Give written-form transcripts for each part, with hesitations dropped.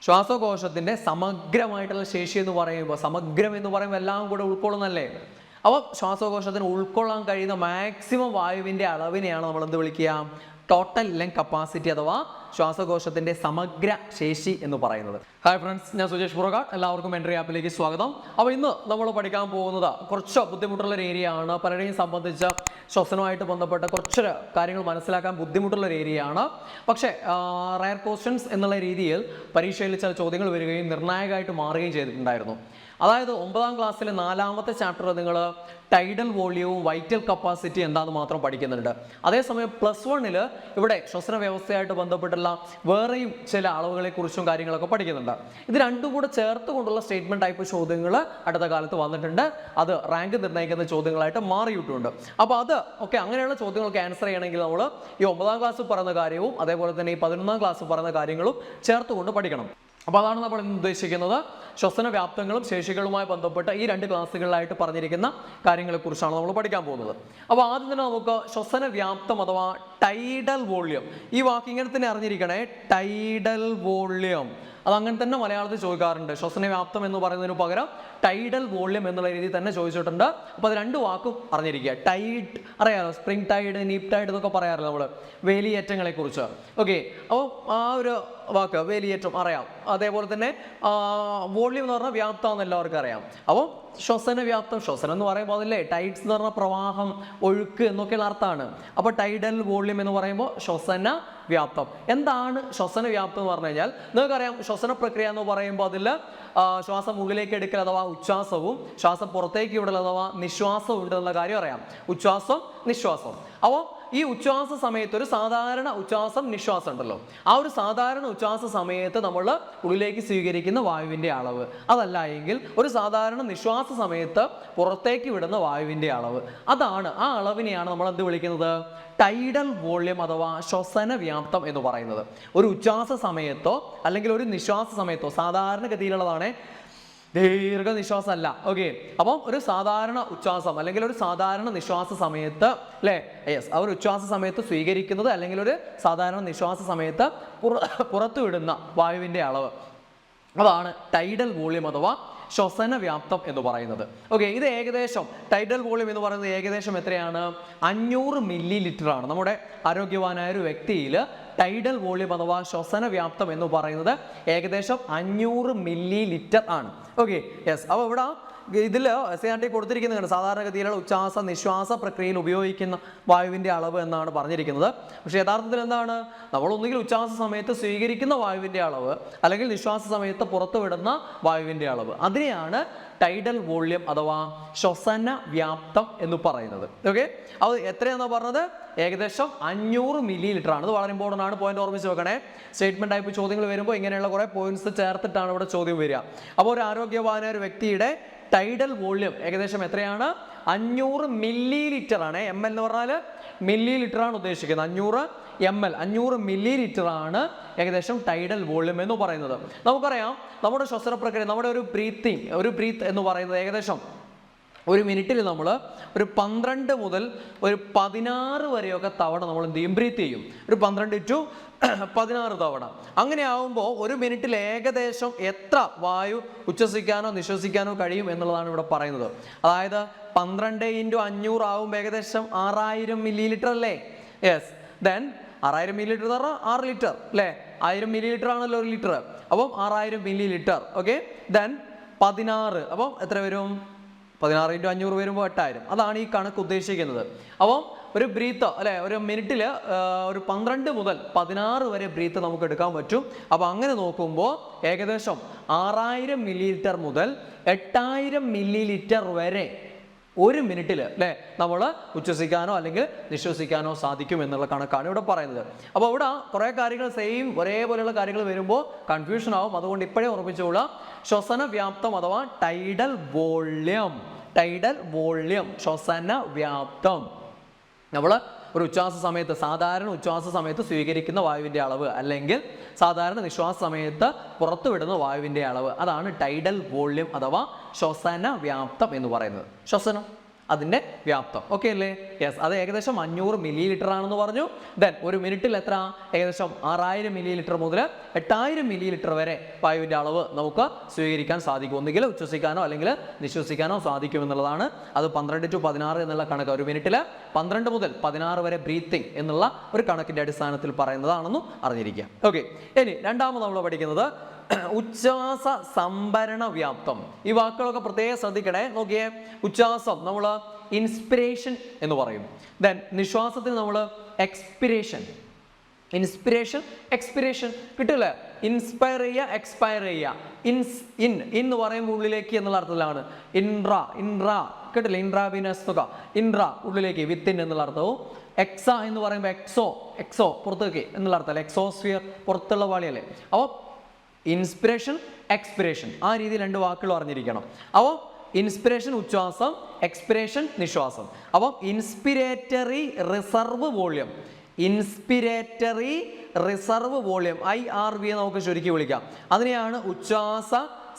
ശ്വാസകോശത്തിൻ്റെ സമഗ്രമായിട്ടുള്ള ശേഷി എന്ന് പറയുമ്പോൾ, സമഗ്രം എന്ന് പറയുമ്പോൾ എല്ലാം കൂടെ ഉൾക്കൊള്ളുന്നല്ലേ. അപ്പോൾ ശ്വാസകോശത്തിന് ഉൾക്കൊള്ളാൻ കഴിയുന്ന മാക്സിമം വായുവിൻ്റെ അളവിനെയാണ് നമ്മൾ എന്ത് വിളിക്കുക? ടോട്ടൽ ലങ് കപ്പാസിറ്റി അഥവാ ശ്വാസകോശത്തിൻ്റെ സമഗ്ര ശേഷി എന്ന് പറയുന്നത്. ഹായ് ഫ്രണ്ട്സ്, ഞാൻ സുജേഷ് പുറകാട്. എല്ലാവർക്കും എൻട്രി ആപ്പിലേക്ക് സ്വാഗതം. അപ്പോൾ ഇന്ന് നമ്മൾ പഠിക്കാൻ പോകുന്നത് കുറച്ച് ബുദ്ധിമുട്ടുള്ള ഒരു ഏരിയ ആണ്. പലരെയും സംബന്ധിച്ച ശ്വസനവുമായിട്ട് ബന്ധപ്പെട്ട കുറച്ച് കാര്യങ്ങൾ മനസ്സിലാക്കാൻ ബുദ്ധിമുട്ടുള്ള ഒരു ഏരിയ ആണ്. പക്ഷേ റയർ ക്വസ്റ്റ്യൻസ് എന്നുള്ള രീതിയിൽ പരീക്ഷയിൽ ചില ചോദ്യങ്ങൾ വരികയും നിർണായകമായിട്ട് മാറുകയും ചെയ്തിട്ടുണ്ടായിരുന്നു. അതായത് 9ാം ക്ലാസ്സിലെ 4ാമത്തെ ചാപ്റ്റർ നിങ്ങൾ ടൈഡൽ വോളിയവും വൈറ്റൽ കപ്പാസിറ്റി എന്താണെന്ന് മാത്രം പഠിക്കുന്നുണ്ട്. അതേസമയം +1 ഇവിടെ ശ്വസന വ്യവസ്ഥയായിട്ട് ബന്ധപ്പെട്ടുള്ള വേറെയും ചില അളവുകളെക്കുറിച്ചും കാര്യങ്ങളൊക്കെ പഠിക്കുന്നുണ്ട്. ഇത് രണ്ടും കൂടെ ചേർത്ത് കൊണ്ടുള്ള സ്റ്റേറ്റ്മെൻറ്റ് ടൈപ്പ് ചോദ്യങ്ങൾ അടുത്ത കാലത്ത് വന്നിട്ടുണ്ട്. അത് റാങ്ക് നിർണ്ണയിക്കുന്ന ചോദ്യങ്ങളായിട്ട് മാറിയിട്ടുണ്ട്. അപ്പോൾ അത് അങ്ങനെയുള്ള ചോദ്യങ്ങൾക്ക് ആൻസർ ചെയ്യണമെങ്കിൽ നമ്മൾ ഈ 9ാം ക്ലാസ് പറയുന്ന കാര്യവും അതേപോലെ തന്നെ ഈ 11ാം ക്ലാസ് പറയുന്ന കാര്യങ്ങളും ചേർത്തുകൊണ്ട് പഠിക്കണം. അപ്പോൾ അതാണ് നമ്മൾ ഇന്ന് ഉദ്ദേശിക്കുന്നത്. ശ്വസന വ്യാപ്തങ്ങളും ശേഷികളുമായി ബന്ധപ്പെട്ട് ഈ 2 ക്ലാസ്സുകളിലായിട്ട് പറഞ്ഞിരിക്കുന്ന കാര്യങ്ങളെക്കുറിച്ചാണ് നമ്മൾ പഠിക്കാൻ പോകുന്നത്. അപ്പോൾ ആദ്യം തന്നെ നമുക്ക് ശ്വസന വ്യാപ്തം അഥവാ ടൈഡൽ വോള്യം, ഈ വാക്ക് ഇങ്ങനെ തന്നെ അറിഞ്ഞിരിക്കണേ, ടൈഡൽ വോള്യം. അതങ്ങനെ തന്നെ മലയാളത്തിൽ ചോദിക്കാറുണ്ട്. ശ്വസന വ്യാപ്തം എന്ന് പറയുന്നതിന് പകരം ടൈഡൽ വോള്യം എന്നുള്ള രീതിയിൽ തന്നെ ചോദിച്ചിട്ടുണ്ട്. അപ്പോൾ അത് 2 വാക്കും അറിഞ്ഞിരിക്കുക. ടൈഡ് അറിയാമല്ലോ, സ്പ്രിംഗ് ടൈഡ്, നീപ്പ് ടൈഡ് എന്നൊക്കെ പറയാറില്ല നമ്മൾ വേലിയേറ്റങ്ങളെ കുറിച്ച്. അപ്പോൾ ആ ഒരു വാക്ക് വേലിയേറ്റം അറിയാം. അതേപോലെ തന്നെ വോള്യം എന്ന് പറഞ്ഞാൽ വ്യാപ്തം എന്ന് എല്ലാവർക്കും അറിയാം. അപ്പോൾ ശ്വസന വ്യാപ്തം, ശ്വസനം എന്ന് പറയുമ്പോൾ അതല്ലേ ടൈഡ്സ് എന്ന് പറഞ്ഞാൽ പ്രവാഹം, ഒഴുക്ക് എന്നൊക്കെയുള്ള അർത്ഥമാണ്. അപ്പോൾ ടൈഡൽ വോള്യം എന്ന് പറയുമ്പോൾ ശ്വസന വ്യാപ്തം. എന്താണ് ശ്വസന വ്യാപ്തം എന്ന് പറഞ്ഞു കഴിഞ്ഞാൽ നിങ്ങൾക്കറിയാം, ശ്വസന പ്രക്രിയ എന്ന് പറയുമ്പോൾ അതിൽ ശ്വാസം ഉള്ളിലേക്ക് എടുക്കൽ അഥവാ ഉച്ഛ്വാസവും ശ്വാസം പുറത്തേക്ക് വിടൽ അഥവാ നിശ്വാസവും ഉണ്ടെന്നുള്ള കാര്യം അറിയാം. ഉച്ഛ്വാസം, നിശ്വാസം. അപ്പോൾ ഈ ഉച്ഛ്വാസ സമയത്ത് ഒരു സാധാരണ ഉച്ഛ്വാസം നിശ്വാസം ഉണ്ടല്ലോ, ആ ഒരു സാധാരണ ഉച്ഛ്വാസ സമയത്ത് നമ്മൾ ഉള്ളിലേക്ക് സ്വീകരിക്കുന്ന വായുവിൻ്റെ അളവ്, അതല്ല എങ്കിൽ ഒരു സാധാരണ നിശ്വാസ സമയത്ത് പുറത്തേക്ക് വിടുന്ന വായുവിൻ്റെ അളവ്, അതാണ് ആ അളവിനെയാണ് നമ്മൾ എന്ത് വിളിക്കുന്നത്? ടൈഡൽ വോള്യം അഥവാ ശ്വസന വ്യാപ്തം എന്ന് പറയുന്നത്. ഒരു ഉച്ഛ്വാസ സമയത്തോ അല്ലെങ്കിൽ ഒരു നിശ്വാസ സമയത്തോ, സാധാരണഗതിയിലുള്ളതാണ്, ദീർഘ നിശ്വാസം അല്ല. അപ്പം ഒരു സാധാരണ ഉച്ഛ്വാസം അല്ലെങ്കിൽ ഒരു സാധാരണ നിശ്വാസ സമയത്ത് അല്ലേ, യെസ്, ആ ഒരു ഉച്ഛ്വാസ സമയത്ത് സ്വീകരിക്കുന്നത് അല്ലെങ്കിൽ ഒരു സാധാരണ നിശ്വാസ സമയത്ത് പുറത്തു വിടുന്ന വായുവിൻ്റെ അളവ്, അതാണ് ടൈഡൽ വോള്യം അഥവാ ശ്വസന വ്യാപ്തം എന്ന് പറയുന്നത്. ഇത് ഏകദേശം ടൈഡൽ വോള്യം എന്ന് പറയുന്നത് ഏകദേശം എത്രയാണ്? 500 മില്ലി ലിറ്റർ ആണ്. നമ്മുടെ ആരോഗ്യവാനായ ഒരു വ്യക്തിയിൽ ടൈഡൽ വോള്യം അഥവാ ശ്വസന വ്യാപ്തം എന്ന് പറയുന്നത് ഏകദേശം 500 മില്ലി ലിറ്റർ ആണ്. യെസ്. അപ്പോൾ ഇവിടെ ഇതിൽ SIRT കൊടുത്തിരിക്കുന്നതാണ് സാധാരണഗതിയിലുള്ള ഉച്ഛ്വാസ നിശ്വാസ പ്രക്രിയയിൽ ഉപയോഗിക്കുന്ന വായുവിൻ്റെ അളവ് എന്നാണ് പറഞ്ഞിരിക്കുന്നത്. പക്ഷേ യഥാർത്ഥത്തിൽ എന്താണ്? നമ്മൾ ഒന്നുകിൽ ഉച്ഛ്വാസ സമയത്ത് സ്വീകരിക്കുന്ന വായുവിൻ്റെ അളവ് അല്ലെങ്കിൽ നിശ്വാസ സമയത്ത് പുറത്തു വിടുന്ന വായുവിൻ്റെ അളവ്, അതിനെയാണ് ടൈഡൽ വോള്യം അഥവാ ശ്വസന വ്യാപ്തം എന്ന് പറയുന്നത്. അത് എത്രയാണെന്നാണ് പറഞ്ഞത്? ഏകദേശം 500 മില്ലി ലിറ്റർ ആണ്. ഇത് വളരെ ഇമ്പോർട്ടൻ്റ് ആണ്, പോയിന്റ് ഓർമ്മിച്ച് വെക്കണേ. സ്റ്റേറ്റ്മെന്റ് ടൈപ്പ് ചോദ്യങ്ങൾ വരുമ്പോൾ ഇങ്ങനെയുള്ള കുറേ പോയിന്റ്സ് ചേർത്തിട്ടാണ് ഇവിടെ ചോദ്യം വരിക. അപ്പോൾ ഒരു ആരോഗ്യവാനായ ഒരു വ്യക്തിയുടെ ടൈഡൽ വോള്യം ഏകദേശം എത്രയാണ്? 500 മില്ലി ലിറ്റർ ആണ്. ML എന്ന് പറഞ്ഞാൽ മില്ലി ലിറ്റർ ആണ് ഉദ്ദേശിക്കുന്നത്. 500 ml, 500 മില്ലി ലിറ്റർ ആണ് ഏകദേശം ടൈഡൽ വോള്യം എന്ന് പറയുന്നത്. നമുക്കറിയാം നമ്മുടെ ശ്വസന പ്രക്രിയ, നമ്മുടെ ഒരു ബ്രീത്ത് എന്ന് പറയുന്നത് ഏകദേശം ഒരു മിനിറ്റിൽ നമ്മൾ ഒരു 12 മുതൽ ഒരു 16 വരെയൊക്കെ തവണ നമ്മൾ എന്ത് ചെയ്യും? ബ്രീത്ത് ചെയ്യും. ഒരു 12 to 16 തവണ. അങ്ങനെ ആവുമ്പോൾ ഒരു മിനിറ്റിൽ ഏകദേശം എത്ര വായു ഉച്ഛ്വസിക്കാനോ നിശ്വസിക്കാനോ കഴിയും എന്നുള്ളതാണ് ഇവിടെ പറയുന്നത്. അതായത് 12 × 500 ആവുമ്പോൾ ഏകദേശം 6000 മില്ലി ലിറ്റർ അല്ലേ? യെസ്. ദെൻ 6000 മില്ലി ലിറ്റർ എന്ന് പറഞ്ഞാൽ 6 ലിറ്റർ അല്ലേ? 1000 മില്ലി ലിറ്റർ ആണല്ലോ ഒരു ലിറ്റർ. അപ്പം 6000 മില്ലി ലിറ്റർ. ദെൻ 16, അപ്പം എത്ര വരും? 16 × 500 വരുമ്പോൾ 8000. അതാണ് ഈ കണക്ക് ഉദ്ദേശിക്കുന്നത്. അപ്പം ഒരു ബ്രീത്ത് അല്ലെ, ഒരു മിനിറ്റിൽ ഒരു 12 മുതൽ 16 വരെ ബ്രീത്ത് നമുക്ക് എടുക്കാൻ പറ്റും. അപ്പോൾ അങ്ങനെ നോക്കുമ്പോൾ ഏകദേശം 6000 മില്ലി ലിറ്റർ മുതൽ 8000 മില്ലി ലിറ്റർ വരെ ഒരു മിനിറ്റിൽ അല്ലേ നമ്മൾ ഉച്ഛ്വസിക്കാനോ അല്ലെങ്കിൽ നിശ്വസിക്കാനോ സാധിക്കും എന്നുള്ള കണക്കാണ് ഇവിടെ പറയുന്നത്. അപ്പോൾ ഇവിടെ കുറേ കാര്യങ്ങൾ സെയിം ഒരേപോലെയുള്ള കാര്യങ്ങൾ വരുമ്പോൾ കൺഫ്യൂഷൻ ആവും. അതുകൊണ്ട് ഇപ്പോഴേ ഉറപ്പിച്ചോളാം, ശ്വസന വ്യാപ്തം അഥവാ ടൈഡൽ വോള്യം, ശ്വസന വ്യാപ്തം നമ്മൾ ഒരു ഉച്ഛ്വാസ സമയത്ത്, സാധാരണ ഉച്ഛ്വാസ സമയത്ത് സ്വീകരിക്കുന്ന വായുവിൻ്റെ അളവ് അല്ലെങ്കിൽ സാധാരണ നിശ്വാസ സമയത്ത് പുറത്തുവിടുന്ന വായുവിൻ്റെ അളവ്, അതാണ് ടൈഡൽ വോള്യം അഥവാ ശ്വസന വ്യാപ്തം എന്ന് പറയുന്നത്. ശ്വസനം അതിൻ്റെ വ്യാപ്തം. ഓക്കെ അല്ലേ? യെസ്, അത് ഏകദേശം 500 മില്ലി ലിറ്റർ ആണെന്ന് പറഞ്ഞു. ദെൻ ഒരു മിനിറ്റിൽ എത്ര? ഏകദേശം 6000 മില്ലി ലിറ്റർ മുതൽ 8000 മില്ലി ലിറ്റർ വരെ വായുവിൻ്റെ അളവ് നമുക്ക് സ്വീകരിക്കാൻ സാധിക്കും. ഒന്നുകിൽ ഉച്ഛ്വസിക്കാനോ അല്ലെങ്കിൽ നിശ്വസിക്കാനോ സാധിക്കും എന്നുള്ളതാണ്. അത് 12 to 16 എന്നുള്ള കണക്ക്, ഒരു മിനിറ്റിൽ 12 മുതൽ 16 വരെ ബ്രീത്തിങ് എന്നുള്ള ഒരു കണക്കിൻ്റെ അടിസ്ഥാനത്തിൽ പറയുന്നതാണെന്നും അറിഞ്ഞിരിക്കുക. ഓക്കെ, ഇനി രണ്ടാമത് നമ്മൾ പഠിക്കുന്നത് ഉച്ഛ്വാസ സംഭരണ വ്യാപ്തം. ഈ വാക്കുകളൊക്കെ പ്രത്യേകം ശ്രദ്ധിക്കണേ. നോക്കിയേ, ഉച്ഛ്വാസം നമ്മൾ ഇൻസ്പിരേഷൻ എന്ന് പറയും. ദെൻ നിശ്വാസത്തിന് നമ്മൾ എക്സ്പിരേഷൻ, ഇൻസ്പിരേഷൻ എക്സ്പിരേഷൻ കിട്ടില്ലേ? ഇൻസ്പയർ ചെയ്യുക, എക്സ്പയർ ചെയ്യുക. ഇൻ എന്ന് പറയുമ്പോൾ ഉള്ളിലേക്ക് എന്നുള്ള അർത്ഥത്തിലാണ്. ഇൻട്രാ കേട്ടില്ല? ഇൻട്രാവിനസ് തുക, ഇൻട്രാ ഉള്ളിലേക്ക്, വിത്തിൻ എന്നുള്ള അർത്ഥവും. എക്സ എന്ന് പറയുമ്പോൾ എക്സോ പുറത്തേക്ക് എന്നുള്ള അർത്ഥമല്ല, എക്സോസ്ഫിയർ പുറത്തുള്ള പാളിയല്ലേ. അപ്പോൾ ഇൻസ്പിരേഷൻ എക്സ്പിരേഷൻ, ആ രീതിയിൽ രണ്ട് വാക്കുകൾ അറിഞ്ഞിരിക്കണം. അപ്പോൾ ഇൻസ്പിരേഷൻ ഉച്ഛ്വാസം, എക്സ്പിരേഷൻ നിശ്വാസം. അപ്പം inspiratory reserve volume, inspiratory reserve volume IRV നമുക്ക് ചുരുക്കി വിളിക്കാം. അതിനെയാണ് ഉച്ഛ്വാസ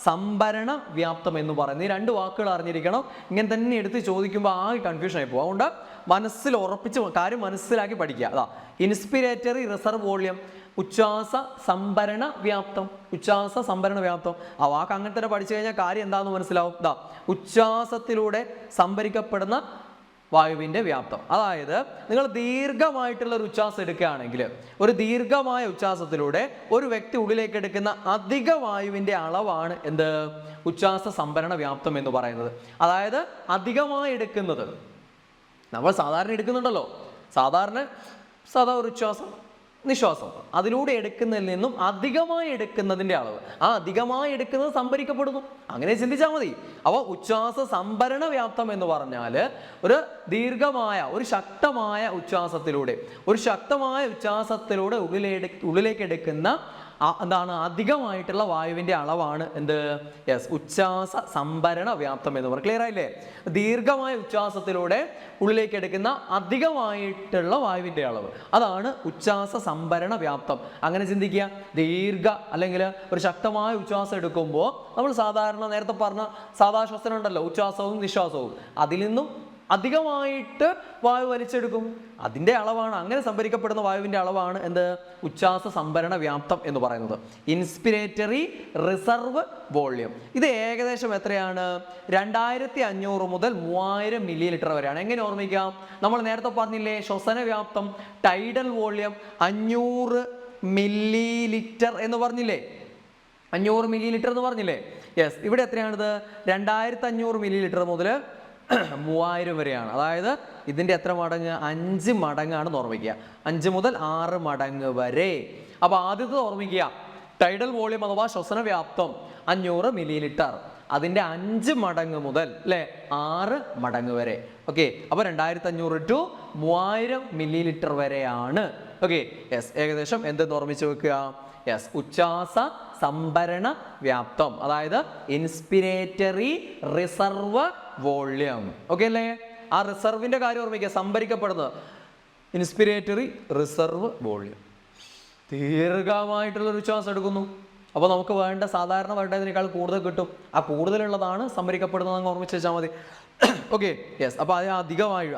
സംഭരണ വ്യാപ്തം എന്ന് പറയുന്നത്. ഈ രണ്ട് വാക്കുകൾ അറിഞ്ഞിരിക്കണം. ഇങ്ങനെ തന്നെ എടുത്ത് ചോദിക്കുമ്പോൾ ആകെ കൺഫ്യൂഷൻ ആയി പോകും. അതുകൊണ്ട് മനസ്സിൽ ഉറപ്പിച്ച് കാര്യം മനസ്സിലാക്കി പഠിക്കുക. അതാ ഇൻസ്പിരേറ്ററി റിസർവ് വോള്യം, ഉച്ഛ്വാസ സംഭരണ വ്യാപ്തം, ഉച്ഛ്വാസ സംഭരണ വ്യാപ്തം. ആ വാക്ക് അങ്ങനെ തന്നെ പഠിച്ചു കഴിഞ്ഞാൽ കാര്യം എന്താണെന്ന് മനസ്സിലാവും. ഇതാ ഉച്ഛ്വാസത്തിലൂടെ സംഭരിക്കപ്പെടുന്ന വായുവിൻ്റെ വ്യാപ്തം. അതായത് നിങ്ങൾ ദീർഘമായിട്ടുള്ള ഒരു ഉച്ഛ്വാസം എടുക്കുകയാണെങ്കിൽ, ഒരു ദീർഘമായ ഉച്ഛ്വാസത്തിലൂടെ ഒരു വ്യക്തി ഉള്ളിലേക്ക് എടുക്കുന്ന അധിക വായുവിൻ്റെ അളവാണ് എന്ത്? ഉച്ഛ്വാസ സംഭരണ വ്യാപ്തം എന്ന് പറയുന്നത്. അതായത് അധികമായി എടുക്കുന്നത്, നമ്മൾ സാധാരണ എടുക്കുന്നുണ്ടല്ലോ, സാധാ ഒരു ഉച്ഛ്വാസം നിശ്വാസം, അതിലൂടെ എടുക്കുന്നതിൽ നിന്നും അധികമായി എടുക്കുന്നതിൻ്റെ അളവ്, ആ അധികമായി എടുക്കുന്നത് സംഭരിക്കപ്പെടുന്നു. അങ്ങനെ ചിന്തിച്ചാൽ മതി. അപ്പോൾ ഉച്ഛ്വാസ സംഭരണ വ്യാപ്തം എന്ന് പറഞ്ഞാൽ ഒരു ദീർഘമായ ഒരു ശക്തമായ ഉച്ഛ്വാസത്തിലൂടെ ഉള്ളിലേക്ക് എടുക്കുന്ന എന്താണ് അധികമായിട്ടുള്ള വായുവിൻ്റെ അളവാണ് എന്ത്? യെസ്, ഉച്ഛ്വാസ സംഭരണ വ്യാപ്തം എന്ന് പറയും. ക്ലിയർ ആയില്ലേ? ദീർഘമായ ഉച്ഛ്വാസത്തിലൂടെ ഉള്ളിലേക്ക് എടുക്കുന്ന അധികമായിട്ടുള്ള വായുവിൻ്റെ അളവ്, അതാണ് ഉച്ഛ്വാസ സംഭരണ വ്യാപ്തം. അങ്ങനെ ചിന്തിക്കുക. അല്ലെങ്കിൽ ഒരു ശക്തമായ ഉച്ഛ്വാസം എടുക്കുമ്പോൾ നമ്മൾ സാധാരണ നേരത്തെ പറഞ്ഞ സാധാ ശ്വസനം ഉണ്ടല്ലോ, ഉച്ഛ്വാസവും നിശ്വാസവും, അതിൽ നിന്നും അധികമായിട്ട് വായു വലിച്ചെടുക്കും. അതിൻ്റെ അളവാണ്, അങ്ങനെ സംഭരിക്കപ്പെടുന്ന വായുവിൻ്റെ അളവാണ് എന്ത്? ഉച്ഛ്വാസ സംഭരണ വ്യാപ്തം എന്ന് പറയുന്നത്. ഇൻസ്പിരേറ്ററി റിസർവ് വോള്യം. ഇത് ഏകദേശം എത്രയാണ്? 2500 മുതൽ 3000 മില്ലി ലിറ്റർ വരെയാണ്. എങ്ങനെ ഓർമ്മിക്കാം? നമ്മൾ നേരത്തെ പറഞ്ഞില്ലേ, ശ്വസന വ്യാപ്തം ടൈഡൽ വോള്യം 500 മില്ലി ലിറ്റർ എന്ന് പറഞ്ഞില്ലേ? 500 മില്ലി ലിറ്റർ എന്ന് പറഞ്ഞില്ലേ? യെസ്, ഇവിടെ എത്രയാണിത്? 2500 മില്ലി ലിറ്റർ മുതൽ 3000 വരെയാണ്. അതായത് ഇതിൻ്റെ എത്ര മടങ്ങ്? 5 മടങ്ങാണ് ഓർമ്മിക്കുക. 5 മുതൽ 6 മടങ്ങ് വരെ. അപ്പോൾ ആദ്യത്തെ ഓർമ്മിക്കുക, ടൈഡൽ വോള്യം അഥവാ ശ്വസന വ്യാപ്തം 500 മില്ലി ലിറ്റർ, അതിൻ്റെ 5 മടങ്ങ് മുതൽ 6 മടങ്ങ് വരെ. ഓക്കെ, അപ്പോൾ 2500 to 3000 മില്ലി ലിറ്റർ വരെയാണ്. ഓക്കെ, യെസ്, ഏകദേശം എന്തെന്ന് ഓർമ്മിച്ച് വെക്കുക? യെസ്, ഉച്ഛ്വാസ സംഭരണ വ്യാപ്തം, അതായത് ഇൻസ്പിരേറ്ററി റിസർവ് വോള്യം. ഓക്കെ അല്ലേ? ആ റിസർവിൻ്റെ കാര്യം ഓർമ്മിക്കുക, സംഭരിക്കപ്പെടുന്നത് ഇൻസ്പിരേറ്ററി റിസർവ് വോള്യം. ദീർഘമായിട്ടുള്ളൊരു ഉച്ഛ്വാസം എടുക്കുന്നു, അപ്പോൾ നമുക്ക് സാധാരണ വേണ്ടതിനേക്കാൾ കൂടുതൽ കിട്ടും. ആ കൂടുതലുള്ളതാണ് സംഭരിക്കപ്പെടുന്നത്, അങ്ങ് ഓർമ്മിച്ച് വെച്ചാൽ മതി. Okay, yes. അപ്പോൾ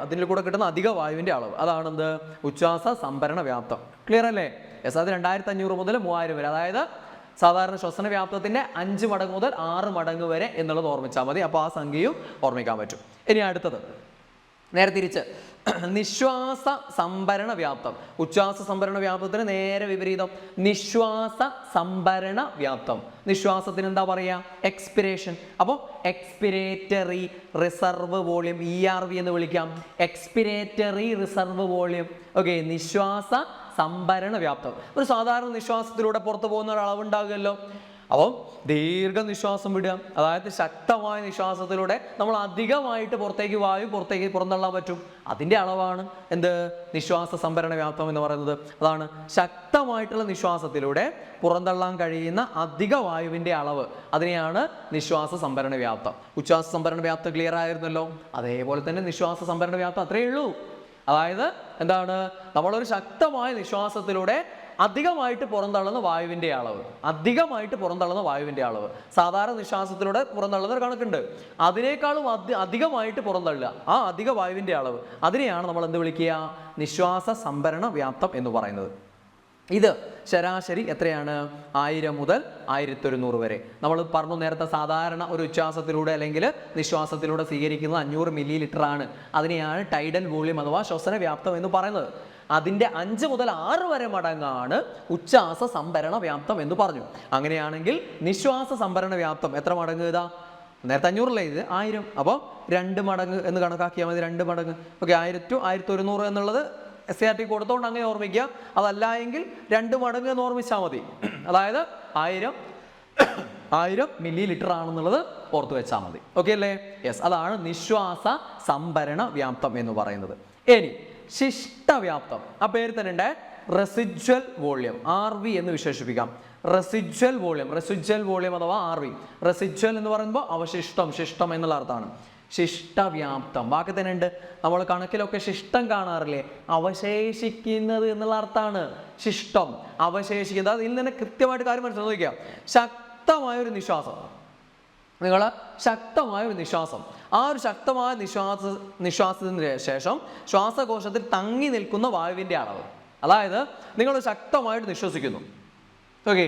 അതിൽ കൂടെ കിട്ടുന്ന അധിക വായുവിൻ്റെ അളവ്, അതാണ് എന്ത്? ഉച്ഛ്വാസ സംഭരണ വ്യാപ്തം. ക്ലിയർ അല്ലേ? യെസ്, അത് 2500 മുതൽ 3000 വരെ, അതായത് സാധാരണ ശ്വസന വ്യാപ്തത്തിൻ്റെ 5 മടങ്ങ് മുതൽ 6 മടങ്ങ് വരെ എന്നുള്ളത് ഓർമ്മിച്ചാൽ മതി. അപ്പോൾ ആ സംഖ്യയും ഓർമ്മിക്കാൻ പറ്റും. ഇനി അടുത്തത് നേരെ തിരിച്ച് നിശ്വാസ സംഭരണ വ്യാപ്തം. ഉച്ഛ്വാസ സംഭരണ വ്യാപ്തത്തിന് നേരെ വിപരീതം നിശ്വാസ സംഭരണ വ്യാപ്തം. നിശ്വാസത്തിന് എന്താ പറയുക? എക്സ്പിരേഷൻ. അപ്പോൾ എക്സ്പിരേറ്ററി റിസർവ് വോള്യം, ERV എന്ന് വിളിക്കാം. എക്സ്പിരേറ്ററി റിസർവ് വോള്യം. ഓക്കെ, നിശ്വാസ സംഭരണ വ്യാപ്തം. ഒരു സാധാരണ നിശ്വാസത്തിലൂടെ പുറത്തു പോകുന്ന ഒരു അളവുണ്ടാകുമല്ലോ. അപ്പം ദീർഘനിശ്വാസം വിടുക, അതായത് ശക്തമായ നിശ്വാസത്തിലൂടെ നമ്മൾ അധികമായിട്ട് പുറത്തേക്ക് പുറന്തള്ളാൻ പറ്റും. അതിൻ്റെ അളവാണ് എന്ത്? നിശ്വാസ സംഭരണ വ്യാപ്തം എന്ന് പറയുന്നത്. അതാണ് ശക്തമായിട്ടുള്ള നിശ്വാസത്തിലൂടെ പുറന്തള്ളാൻ കഴിയുന്ന അധിക വായുവിൻ്റെ അളവ്, അതിനെയാണ് നിശ്വാസ സംഭരണ വ്യാപ്തം. ഉച്ഛ്വാസ സംഭരണ വ്യാപ്തം ക്ലിയർ ആയിരുന്നല്ലോ. അതേപോലെ തന്നെ നിശ്വാസ സംഭരണ വ്യാപ്തം അത്രയേ ഉള്ളൂ. അതായത് എന്താണ്? നമ്മളൊരു ശക്തമായ നിശ്വാസത്തിലൂടെ അധികമായിട്ട് പുറന്തള്ളുന്ന വായുവിൻ്റെ അളവ്, അധികമായിട്ട് പുറന്തള്ളുന്ന വായുവിൻ്റെ അളവ്. സാധാരണ നിശ്വാസത്തിലൂടെ പുറന്തള്ളുന്ന ഒരു കണക്കുണ്ട്, അതിനേക്കാളും അധികമായിട്ട് പുറന്തള്ളുക, ആ അധിക വായുവിൻ്റെ അളവ്, അതിനെയാണ് നമ്മൾ എന്ത് വിളിക്കുക? നിശ്വാസ സംഭരണ വ്യാപ്തം എന്ന് പറയുന്നത്. ഇത് ശരാശരി എത്രയാണ്? 1000 മുതൽ 1100 വരെ. നമ്മൾ പറഞ്ഞു നേരത്തെ, സാധാരണ ഒരു ഉച്ഛ്വാസത്തിലൂടെ അല്ലെങ്കിൽ നിശ്വാസത്തിലൂടെ സ്വീകരിക്കുന്നത് 500 മില്ലി ലിറ്റർ ആണ്. അതിനെയാണ് ടൈഡൽ വോളിയം അഥവാ ശ്വസന വ്യാപ്തം എന്ന് പറയുന്നത്. അതിൻ്റെ 5 മുതൽ 6 വരെ മടങ്ങാണ് ഉച്ഛ്വാസ സംഭരണ വ്യാപ്തം എന്ന് പറഞ്ഞു. അങ്ങനെയാണെങ്കിൽ നിശ്വാസ സംഭരണ വ്യാപ്തം എത്ര മടങ്ങ്? ഇതാ നേരത്തെ 500 ഇത് 1000, അപ്പോൾ 2 മടങ്ങ് എന്ന് കണക്കാക്കിയാൽ മതി. 2 മടങ്ങ്. ഓക്കെ, 1000 to 1100 എന്നുള്ളത് SART കൊടുത്തോണ്ട് അങ്ങനെ ഓർമ്മിക്കുക. അതല്ല എങ്കിൽ 2 മടങ്ങ് എന്ന് ഓർമ്മിച്ചാൽ മതി. അതായത് 1000 മില്ലി ലിറ്റർ ആണെന്നുള്ളത് ഓർത്ത് വെച്ചാൽ മതി. ഓക്കെ അല്ലേ? യെസ്, അതാണ് നിശ്വാസ സംഭരണ വ്യാപ്തം എന്ന് പറയുന്നത്. ഇനി ശിഷ്ടവ്യാപ്തം, ആ പേര് തന്നെ ഉണ്ട്, റെസിജ്വൽ വോളിയം, RV എന്ന് വിശേഷിപ്പിക്കാം. റെസിജ്വൽ വോളിയം അഥവാ RV. റെസിജ്വൽ എന്ന് പറയുമ്പോൾ അവശിഷ്ടം, ശിഷ്ടം എന്നുള്ള അർത്ഥമാണ്. ശിഷ്ടവ്യാപ്തം വാക്ക് തന്നെ ഉണ്ട്. നമ്മൾ കണക്കിലൊക്കെ ശിഷ്ടം കാണാറില്ലേ? അവശേഷിക്കുന്നത് എന്നുള്ള അർത്ഥമാണ് ശിഷ്ടം, അവശേഷിക്കുന്നത്. അതിൽ നിന്ന് കൃത്യമായിട്ട് കാര്യം മനസ്സിലാക്കുക. ശക്തമായൊരു നിശ്വാസം, നിങ്ങൾ ശക്തമായൊരു നിശ്വാസം, ആ ഒരു ശക്തമായ നിശ്വാസത്തിന് ശേഷം ശ്വാസകോശത്തിൽ തങ്ങി നിൽക്കുന്ന വായുവിൻ്റെ അളവ്. അതായത് നിങ്ങൾ ശക്തമായിട്ട് നിശ്വസിക്കുന്നു, ഓക്കെ,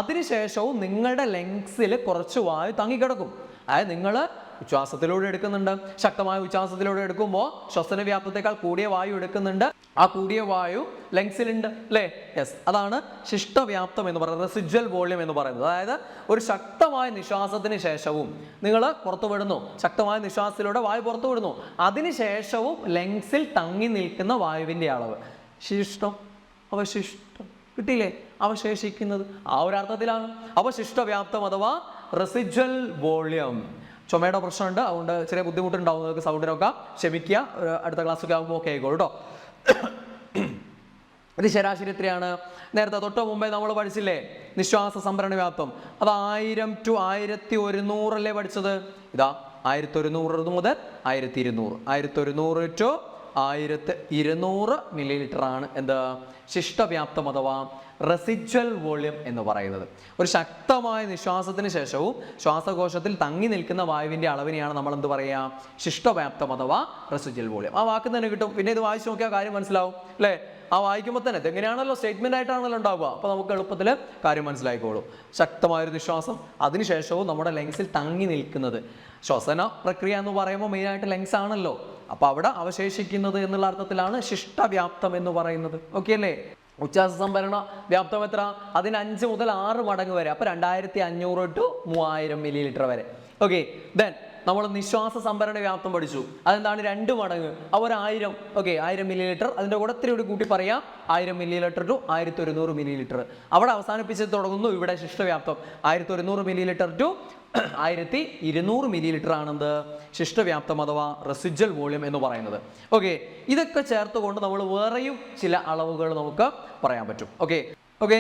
അതിനുശേഷവും നിങ്ങളുടെ ലങ്സിൽ കുറച്ച് വായു തങ്ങിക്കിടക്കും. അതായത് നിങ്ങൾ ഉച്ഛ്വാസത്തിലൂടെ എടുക്കുന്നുണ്ട്, ശക്തമായ ഉച്ഛ്വാസത്തിലൂടെ എടുക്കുമ്പോൾ ശ്വസന വ്യാപ്തത്തെക്കാൾ കൂടിയ വായു എടുക്കുന്നുണ്ട്, ആ കൂടിയ വായു ലങ്സിലുണ്ട് അല്ലേ? യെസ്, അതാണ് ശിഷ്ടവ്യാപ്തം എന്ന് പറയുന്നത്, റെസിജ്വൽ വോളിയം എന്ന് പറയുന്നത്. അതായത് ഒരു ശക്തമായ നിശ്വാസത്തിന് ശേഷവും നിങ്ങൾ പുറത്തു വിടുന്നു, ശക്തമായ നിശ്വാസത്തിലൂടെ വായു പുറത്തു വിടുന്നു, അതിനുശേഷവും ലങ്സിൽ തങ്ങി നിൽക്കുന്ന വായുവിൻ്റെ അളവ്. ശിഷ്ടം, അവശിഷ്ടം, കിട്ടിയില്ലേ? അവശേഷിക്കുന്നത്, ആ ഒരു അർത്ഥത്തിലാണ്. അവശിഷ്ടവ്യാപ്തം അഥവാ റെസിജ്വൽ വോളിയം. ചുമയുടെ പ്രശ്നമുണ്ട്, അതുകൊണ്ട് ചെറിയ ബുദ്ധിമുട്ടുണ്ടാവും നിങ്ങൾക്ക് സൗണ്ടിനൊക്കെ, ക്ഷമിക്കുക. അടുത്ത ക്ലാസ്സൊക്കെ ആകുമ്പോൾ ഓക്കെ ആയിക്കോളൂ കേട്ടോ. ഇത് ശരാശരി എത്രയാണ്? നേരത്തെ തൊട്ട് മുമ്പേ നമ്മൾ പഠിച്ചില്ലേ നിശ്വാസ സംഭരണ വ്യാപ്തം, അത് 1000 to 1100 അല്ലേ പഠിച്ചത്? ഇതാ 1100 മുതൽ 1200, 1100 to 1200 മില്ലി ലിറ്റർ ആണ് എന്ത്? ശിഷ്ടവ്യാപ്തം അഥവാ റെസിജ്വൽ വോളിയം എന്ന് പറയുന്നത്. ഒരു ശക്തമായ നിശ്വാസത്തിന് ശേഷവും ശ്വാസകോശത്തിൽ തങ്ങി നിൽക്കുന്ന വായുവിൻ്റെ അളവിനെയാണ് നമ്മൾ എന്ത് പറയുക? ശിഷ്ടവ്യാപ്തം അഥവാ റെസിജ്വൽ വോളിയം. ആ വാക്ക് തന്നെ കിട്ടും. പിന്നെ ഇത് വായിച്ച് നോക്കിയാൽ കാര്യം മനസ്സിലാവും അല്ലേ? ആ വായിക്കുമ്പോൾ തന്നെ ഇതെങ്ങനെയാണല്ലോ, സ്റ്റേറ്റ്മെന്റ് ആയിട്ടാണല്ലോ ഉണ്ടാവുക. അപ്പോൾ നമുക്ക് എളുപ്പത്തിൽ കാര്യം മനസ്സിലായിക്കോളും. ശക്തമായൊരു നിശ്വാസം, അതിനുശേഷവും നമ്മുടെ ലങ്സിൽ തങ്ങി നിൽക്കുന്നത്. ശ്വസന പ്രക്രിയ എന്ന് പറയുമ്പോൾ മെയിനായിട്ട് ലങ്സ് ആണല്ലോ, അപ്പോൾ അവിടെ അവശേഷിക്കുന്നത് എന്നുള്ള അർത്ഥത്തിലാണ് ശിഷ്ടവ്യാപ്തം എന്ന് പറയുന്നത്. ഓക്കെ അല്ലേ? ഉച്ഛ്വാസ സംഭരണ വ്യാപ്തം എത്ര? അതിന് 5 മുതൽ 6 മടങ്ങ് വരെ, അപ്പോൾ 2500 to 3000 മില്ലി ലിറ്റർ വരെ. ഓക്കെ, ദെൻ നമ്മൾ നിശ്വാസ സംഭരണ വ്യാപ്തം പഠിച്ചു. അതെന്താണ്? 2 മടങ്ങ്, അപ്പോൾ 1000. Okay, 1000 millilitre. അതിൻ്റെ കൂടെ ഇത്തിരി കൂടി കൂട്ടി പറയാം, 1000 millilitre to 1100 millilitre. അവിടെ അവസാനിപ്പിച്ച് തുടങ്ങുന്നു ഇവിടെ ശിഷ്ടവ്യാപ്തം. 1100 millilitre to 1200 millilitre ആണെന്ത്? ശിഷ്ടവ്യാപ്തം അഥവാ റെസിജ്വൽ വോളിയം എന്ന് പറയുന്നത്. ഓക്കെ, ഇതൊക്കെ ചേർത്തുകൊണ്ട് നമ്മൾ വേറെയും ചില അളവുകൾ നമുക്ക് പറയാൻ പറ്റും. ഓക്കെ,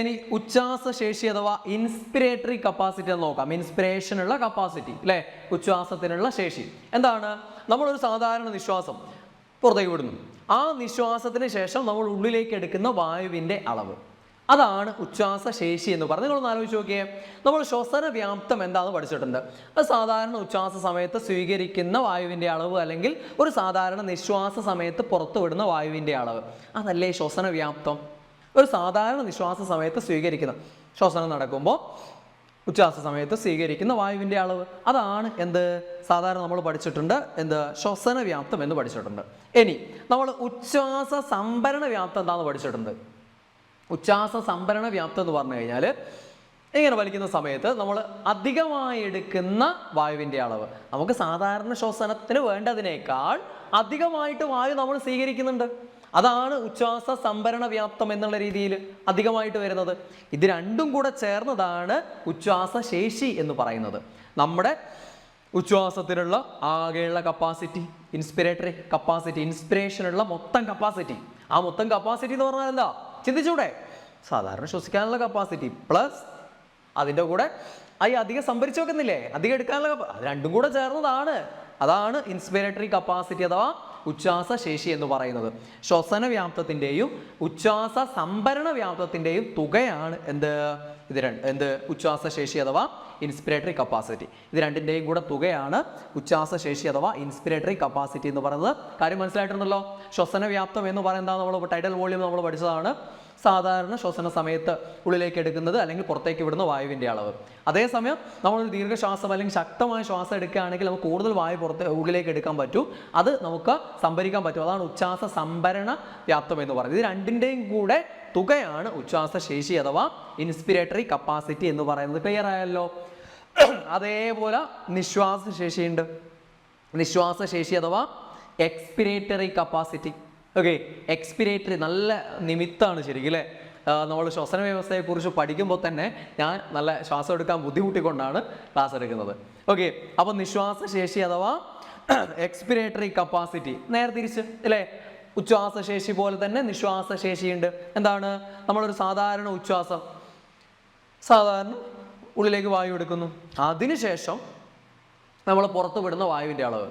ഇനി ഉച്ഛ്വാസ ശേഷി അഥവാ ഇൻസ്പിരേറ്ററി കപ്പാസിറ്റി എന്ന് നോക്കാം. ഇൻസ്പിറേഷനുള്ള കപ്പാസിറ്റി അല്ലേ? ഉച്ഛ്വാസത്തിനുള്ള ശേഷി എന്താണ്? നമ്മളൊരു സാധാരണ നിശ്വാസം പുറത്തേക്ക് വിടുന്നു, ആ നിശ്വാസത്തിന് ശേഷം നമ്മൾ ഉള്ളിലേക്ക് എടുക്കുന്ന വായുവിൻ്റെ അളവ്, അതാണ് ഉച്ഛ്വാസ ശേഷി എന്ന് പറഞ്ഞ് നിങ്ങളൊന്ന് ആലോചിച്ച് നോക്കിയേ. നമ്മൾ ശ്വസന വ്യാപ്തം എന്താണെന്ന് പഠിച്ചിട്ടുണ്ട്. അത് സാധാരണ ഉച്ഛ്വാസ സമയത്ത് സ്വീകരിക്കുന്ന വായുവിൻ്റെ അളവ്, അല്ലെങ്കിൽ ഒരു സാധാരണ നിശ്വാസ സമയത്ത് പുറത്തുവിടുന്ന വായുവിൻ്റെ അളവ്, അതല്ലേ ശ്വസന വ്യാപ്തം? ഒരു സാധാരണ നിശ്വാസ സമയത്ത് സ്വീകരിക്കുന്ന, ശ്വസനം നടക്കുമ്പോൾ ഉച്ഛ്വാസ സമയത്ത് സ്വീകരിക്കുന്ന വായുവിൻ്റെ അളവ്, അതാണ് എന്ത്? സാധാരണ നമ്മൾ പഠിച്ചിട്ടുണ്ട് എന്ത്? ശ്വസന വ്യാപ്തം എന്ന് പഠിച്ചിട്ടുണ്ട്. ഇനി നമ്മൾ ഉച്ഛ്വാസ സംഭരണ വ്യാപ്തം എന്താണെന്ന് പഠിച്ചിട്ടുണ്ട്. ഉച്ഛ്വാസ സംഭരണ വ്യാപ്തം എന്ന് പറഞ്ഞു കഴിഞ്ഞാൽ, ഇങ്ങനെ വലിക്കുന്ന സമയത്ത് നമ്മൾ അധികമായി എടുക്കുന്ന വായുവിൻ്റെ അളവ്, നമുക്ക് സാധാരണ ശ്വസനത്തിന് വേണ്ടതിനേക്കാൾ അധികമായിട്ട് വായു നമ്മൾ സ്വീകരിക്കുന്നുണ്ട്, അതാണ് ഉച്ഛ്വാസ സംഭരണ വ്യാപ്തം എന്നുള്ള രീതിയിൽ അധികമായിട്ട് വരുന്നത്. ഇത് രണ്ടും കൂടെ ചേർന്നതാണ് ഉച്ഛ്വാസ ശേഷി എന്ന് പറയുന്നത്. നമ്മുടെ ഉച്ഛ്വാസത്തിനുള്ള ആകെയുള്ള കപ്പാസിറ്റി, ഇൻസ്പിരേറ്ററി കപ്പാസിറ്റി, ഇൻസ്പിറേഷനുള്ള മൊത്തം കപ്പാസിറ്റി, ആ മൊത്തം കപ്പാസിറ്റി എന്ന് പറഞ്ഞാൽ എന്താ? ചിന്തിച്ചൂടെ? സാധാരണ ശ്വസിക്കാനുള്ള കപ്പാസിറ്റി പ്ലസ് അതിൻ്റെ കൂടെ അധികം സംഭരിച്ചു വെക്കുന്നില്ലേ, അധികം എടുക്കാനുള്ള അത് രണ്ടും കൂടെ ചേർന്നതാണ്, അതാണ് ഇൻസ്പിരേറ്ററി കപ്പാസിറ്റി അഥവാ ഉച്ഛ്വാസ ശേഷി എന്ന് പറയുന്നത്. ശ്വസന വ്യാപ്തത്തിൻ്റെയും ഉച്ഛ്വാസ സംഭരണ വ്യാപ്തത്തിൻ്റെയും തുകയാണ് എന്ത് ഉച്ഛ്വാസ ശേഷി അഥവാ ഇൻസ്പിരേറ്ററി കപ്പാസിറ്റി. ഇത് രണ്ടിൻ്റെയും കൂടെ തുകയാണ് ഉച്ഛ്വാസ ശേഷി അഥവാ ഇൻസ്പിരേറ്ററി കപ്പാസിറ്റി എന്ന് പറയുന്നത്. കാര്യം മനസ്സിലായിട്ടുണ്ടല്ലോ. ശ്വസന വ്യാപ്തം എന്ന് പറയുന്നത് നമ്മൾ ടൈഡൽ വോളിയം നമ്മൾ പഠിച്ചതാണ്. സാധാരണ ശ്വസന സമയത്ത് ഉള്ളിലേക്ക് എടുക്കുന്നത് അല്ലെങ്കിൽ പുറത്തേക്ക് വിടുന്ന വായുവിൻ്റെ അളവ്. അതേസമയം നമ്മളൊരു ദീർഘശ്വാസം അല്ലെങ്കിൽ ശക്തമായ ശ്വാസം എടുക്കുകയാണെങ്കിൽ നമുക്ക് കൂടുതൽ വായു ഉള്ളിലേക്ക് എടുക്കാൻ പറ്റും, അത് നമുക്ക് സംഭരിക്കാൻ പറ്റും. അതാണ് ഉച്ഛ്വാസ സംഭരണ വ്യാപ്തം എന്ന് പറയുന്നത്. ഇത് രണ്ടിൻ്റെയും കൂടെ തുകയാണ് ഉച്ഛ്വാസ ശേഷി അഥവാ ഇൻസ്പിരേറ്ററി കപ്പാസിറ്റി എന്ന് പറയുന്നത്. ക്ലിയർ ആയല്ലോ. അതേപോലെ നിശ്വാസ ശേഷിയുണ്ട്. നിശ്വാസ ശേഷി അഥവാ എക്സ്പിരേറ്ററി കപ്പാസിറ്റി. ഓക്കെ, എക്സ്പിരേറ്ററി നല്ല നിമിത്തമാണ് ശരിക്കും അല്ലേ. നമ്മൾ ശ്വസന വ്യവസ്ഥയെക്കുറിച്ച് പഠിക്കുമ്പോൾ തന്നെ ഞാൻ നല്ല ശ്വാസം എടുക്കാൻ ബുദ്ധിമുട്ടിക്കൊണ്ടാണ് ക്ലാസ് എടുക്കുന്നത്. ഓക്കെ, അപ്പോൾ നിശ്വാസ ശേഷി അഥവാ എക്സ്പിരേറ്ററി കപ്പാസിറ്റി നേരെ തിരിച്ച് അല്ലേ. ഉച്ഛ്വാസ ശേഷി പോലെ തന്നെ നിശ്വാസ ശേഷിയുണ്ട്. എന്താണ്? നമ്മളൊരു സാധാരണ ഉച്ഛ്വാസം, സാധാരണ ഉള്ളിലേക്ക് വായു എടുക്കുന്നു, അതിനുശേഷം നമ്മൾ പുറത്തു വിടുന്ന വായുവിൻ്റെ അളവ്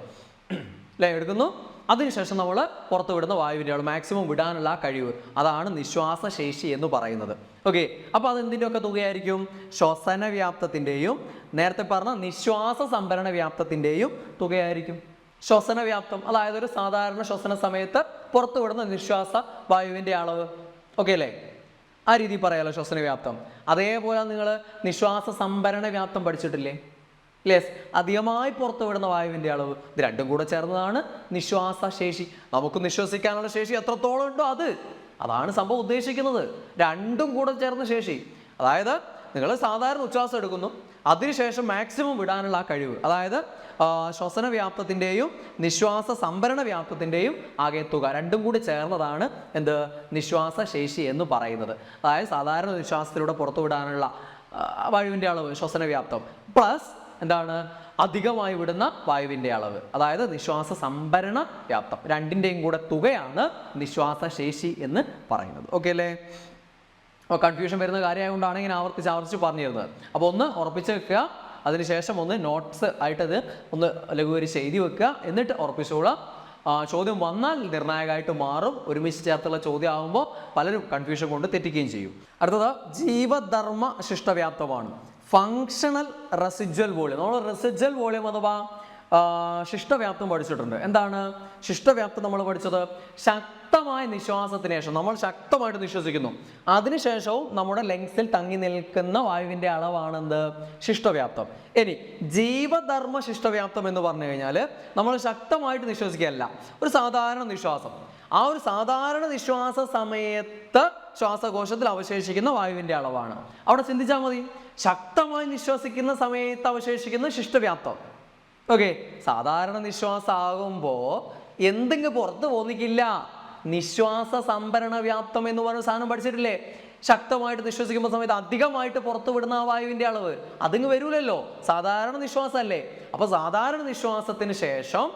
അല്ലേ എടുക്കുന്നു, അതിനുശേഷം നമ്മൾ പുറത്തു വിടുന്ന വായുവിൻ്റെ അളവ് മാക്സിമം വിടാനുള്ള കഴിവ്, അതാണ് നിശ്വാസ ശേഷി എന്ന് പറയുന്നത്. ഓക്കെ, അപ്പോൾ അതെന്തിൻ്റെയൊക്കെ തുകയായിരിക്കും? ശ്വസന വ്യാപ്തത്തിൻ്റെയും നേരത്തെ പറഞ്ഞ നിശ്വാസ സംഭരണ വ്യാപ്തത്തിൻ്റെയും തുകയായിരിക്കും. ശ്വസന വ്യാപ്തം അതായത് ഒരു സാധാരണ ശ്വസന സമയത്ത് പുറത്തു വിടുന്ന നിശ്വാസ വായുവിൻ്റെ അളവ്. ഓക്കെ അല്ലേ? ആ രീതി പറയാലോ ശ്വസന വ്യാപ്തം. അതേപോലെ നിങ്ങൾ നിശ്വാസ സംഭരണ വ്യാപ്തം പഠിച്ചിട്ടില്ലേ? യെസ്, അധികമായി പുറത്തു വിടുന്ന വായുവിൻ്റെ അളവ്. ഇത് രണ്ടും കൂടെ ചേർന്നതാണ് നിശ്വാസ ശേഷി. നമുക്ക് നിശ്വസിക്കാനുള്ള ശേഷി എത്രത്തോളം ഉണ്ടോ അതാണ് സംഭവം ഉദ്ദേശിക്കുന്നത്. രണ്ടും കൂടെ ചേർന്ന ശേഷി, അതായത് നിങ്ങൾ സാധാരണ ഉച്ഛ്വാസം എടുക്കുന്നു, അതിനുശേഷം മാക്സിമം വിടാനുള്ള ആ കഴിവ്, അതായത് ശ്വസന വ്യാപ്തത്തിൻ്റെയും നിശ്വാസ സംഭരണ വ്യാപ്തത്തിൻ്റെയും ആകെ തുക രണ്ടും കൂടി ചേർന്നതാണ് നിശ്വാസ ശേഷി എന്ന് പറയുന്നത്. അതായത് സാധാരണ നിശ്വാസത്തിലൂടെ പുറത്തു വിടാനുള്ള വായുവിൻ്റെ അളവ് ശ്വസന വ്യാപ്തം പ്ലസ് അധികമായി വിടുന്ന വായുവിൻ്റെ അളവ്, അതായത് നിശ്വാസ സംഭരണ വ്യാപ്തം. രണ്ടിൻ്റെയും കൂടെ തുകയാണ് നിശ്വാസ ശേഷി എന്ന് പറയുന്നത്. ഓക്കെ അല്ലേ? അപ്പോൾ കൺഫ്യൂഷൻ വരുന്ന കാര്യമായതുകൊണ്ടാണ് ഇങ്ങനെ ആവർത്തിച്ച് പറഞ്ഞു തരുന്നത്. അപ്പോൾ ഒന്ന് ഉറപ്പിച്ച് വെക്കുക, അതിനുശേഷം ഒന്ന് നോട്ട്സ് ആയിട്ടത് ഒന്ന് ലഘൂകരിച്ച് എഴുതി വെക്കുക, എന്നിട്ട് ഉറപ്പിച്ചോളാം. ചോദ്യം വന്നാൽ നിർണായകമായിട്ട് മാറും. ഒരുമിച്ച് ചേർത്തുള്ള ചോദ്യം ആകുമ്പോൾ പലരും കൺഫ്യൂഷൻ കൊണ്ട് തെറ്റിക്കുകയും ചെയ്യും. അടുത്തത് ജീവധർമ്മ ശിഷ്ടവ്യാപ്തമാണ്. Functional residual volume. നമ്മൾ റെസിജ്വൽ വോളിയം അഥവാ ശിഷ്ടവ്യാപ്തം പഠിച്ചിട്ടുണ്ട്. എന്താണ് ശിഷ്ടവ്യാപ്തം? നമ്മൾ പഠിച്ചത് ശക്തമായ നിശ്വാസത്തിന് ശേഷം നമ്മൾ ശക്തമായിട്ട് നിശ്വസിക്കുന്നു, അതിനുശേഷവും നമ്മുടെ ലങ്സിൽ തങ്ങി നിൽക്കുന്ന വായുവിൻ്റെ അളവാണ് ശിഷ്ടവ്യാപ്തം. ഇനി ജീവധർമ്മ ശിഷ്ടവ്യാപ്തം എന്ന് പറഞ്ഞു കഴിഞ്ഞാൽ നമ്മൾ ശക്തമായിട്ട് നിശ്വസിക്കുകയല്ല, ഒരു സാധാരണ നിശ്വാസം. ആ ഒരു സാധാരണ നിശ്വാസ സമയത്ത് ശ്വാസകോശത്തിൽ അവശേഷിക്കുന്ന വായുവിൻ്റെ അളവാണ്. അവിടെ ചിന്തിച്ചാൽ മതി, ശക്തമായി നിശ്വസിക്കുന്ന സമയത്ത് അവശേഷിക്കുന്ന ശിഷ്ടവ്യാപ്തം. ഓക്കെ, സാധാരണ നിശ്വാസം ആകുമ്പോൾ എന്തെങ്കിലും പുറത്ത് പോന്നിക്കില്ല. നിശ്വാസ സംഭരണ വ്യാപ്തം എന്ന് പറയുന്ന സാധനം പഠിച്ചിട്ടില്ലേ? ശക്തമായിട്ട് നിശ്വസിക്കുമ്പോൾ സമയത്ത് അധികമായിട്ട് പുറത്തു വിടുന്ന ആ വായുവിൻ്റെ അളവ് അതിങ്ങ് വരൂലല്ലോ, സാധാരണ നിശ്വാസമല്ലേ. അപ്പോൾ സാധാരണ നിശ്വാസത്തിന് ശേഷം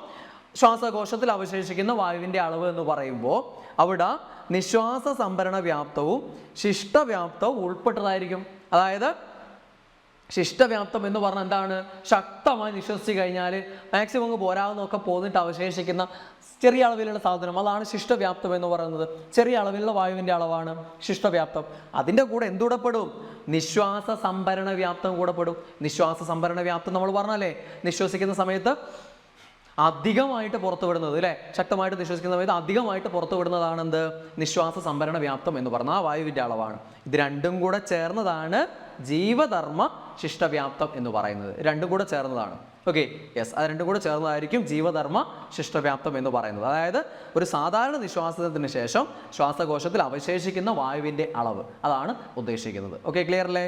ശ്വാസകോശത്തിൽ അവശേഷിക്കുന്ന വായുവിൻ്റെ അളവ് എന്ന് പറയുമ്പോൾ അവിടെ നിശ്വാസ സംഭരണ വ്യാപ്തവും ശിഷ്ടവ്യാപ്തവും ഉൾപ്പെട്ടതായിരിക്കും. അതായത് ശിഷ്ടവ്യാപ്തം എന്ന് പറഞ്ഞാൽ എന്താണ്? ശക്തമായി നിശ്വസിച്ച് കഴിഞ്ഞാൽ മാക്സിമം പോരാവുന്നൊക്കെ പോന്നിട്ട് അവശേഷിക്കുന്ന ചെറിയ അളവിലുള്ള സാധനം, അതാണ് ശിഷ്ടവ്യാപ്തം എന്ന് പറയുന്നത്. ചെറിയ അളവിലുള്ള വായുവിൻ്റെ അളവാണ് ശിഷ്ടവ്യാപ്തം. അതിൻ്റെ കൂടെ എന്തുകൂടെ പെടും? നിശ്വാസ സംഭരണ വ്യാപ്തം കൂടെ പെടും. നിശ്വാസ സംഭരണ വ്യാപ്തം നമ്മൾ പറഞ്ഞാലേ, നിശ്വസിക്കുന്ന സമയത്ത് അധികമായിട്ട് പുറത്തു വിടുന്നത് അല്ലേ, ശക്തമായിട്ട് നിശ്വസിക്കുന്ന സമയത്ത് അധികമായിട്ട് പുറത്തു വിടുന്നതാണ് നിശ്വാസ സംഭരണ വ്യാപ്തം എന്ന് പറഞ്ഞ ആ വായുവിൻ്റെ അളവാണ്. ഇത് രണ്ടും കൂടെ ചേർന്നതാണ് ജീവധർമ്മ ശിഷ്ടവ്യാപ്തം എന്ന് പറയുന്നത്. രണ്ടും കൂടെ ചേർന്നതാണ്. ഓക്കെ, യെസ്, അത് രണ്ടും കൂടെ ചേർന്നതായിരിക്കും ജീവധർമ്മ ശിഷ്ടവ്യാപ്തം എന്ന് പറയുന്നത്. അതായത് ഒരു സാധാരണ നിശ്വാസത്തിന് ശേഷം ശ്വാസകോശത്തിൽ അവശേഷിക്കുന്ന വായുവിൻ്റെ അളവ്, അതാണ് ഉദ്ദേശിക്കുന്നത്. ഓക്കെ, ക്ലിയർ അല്ലേ?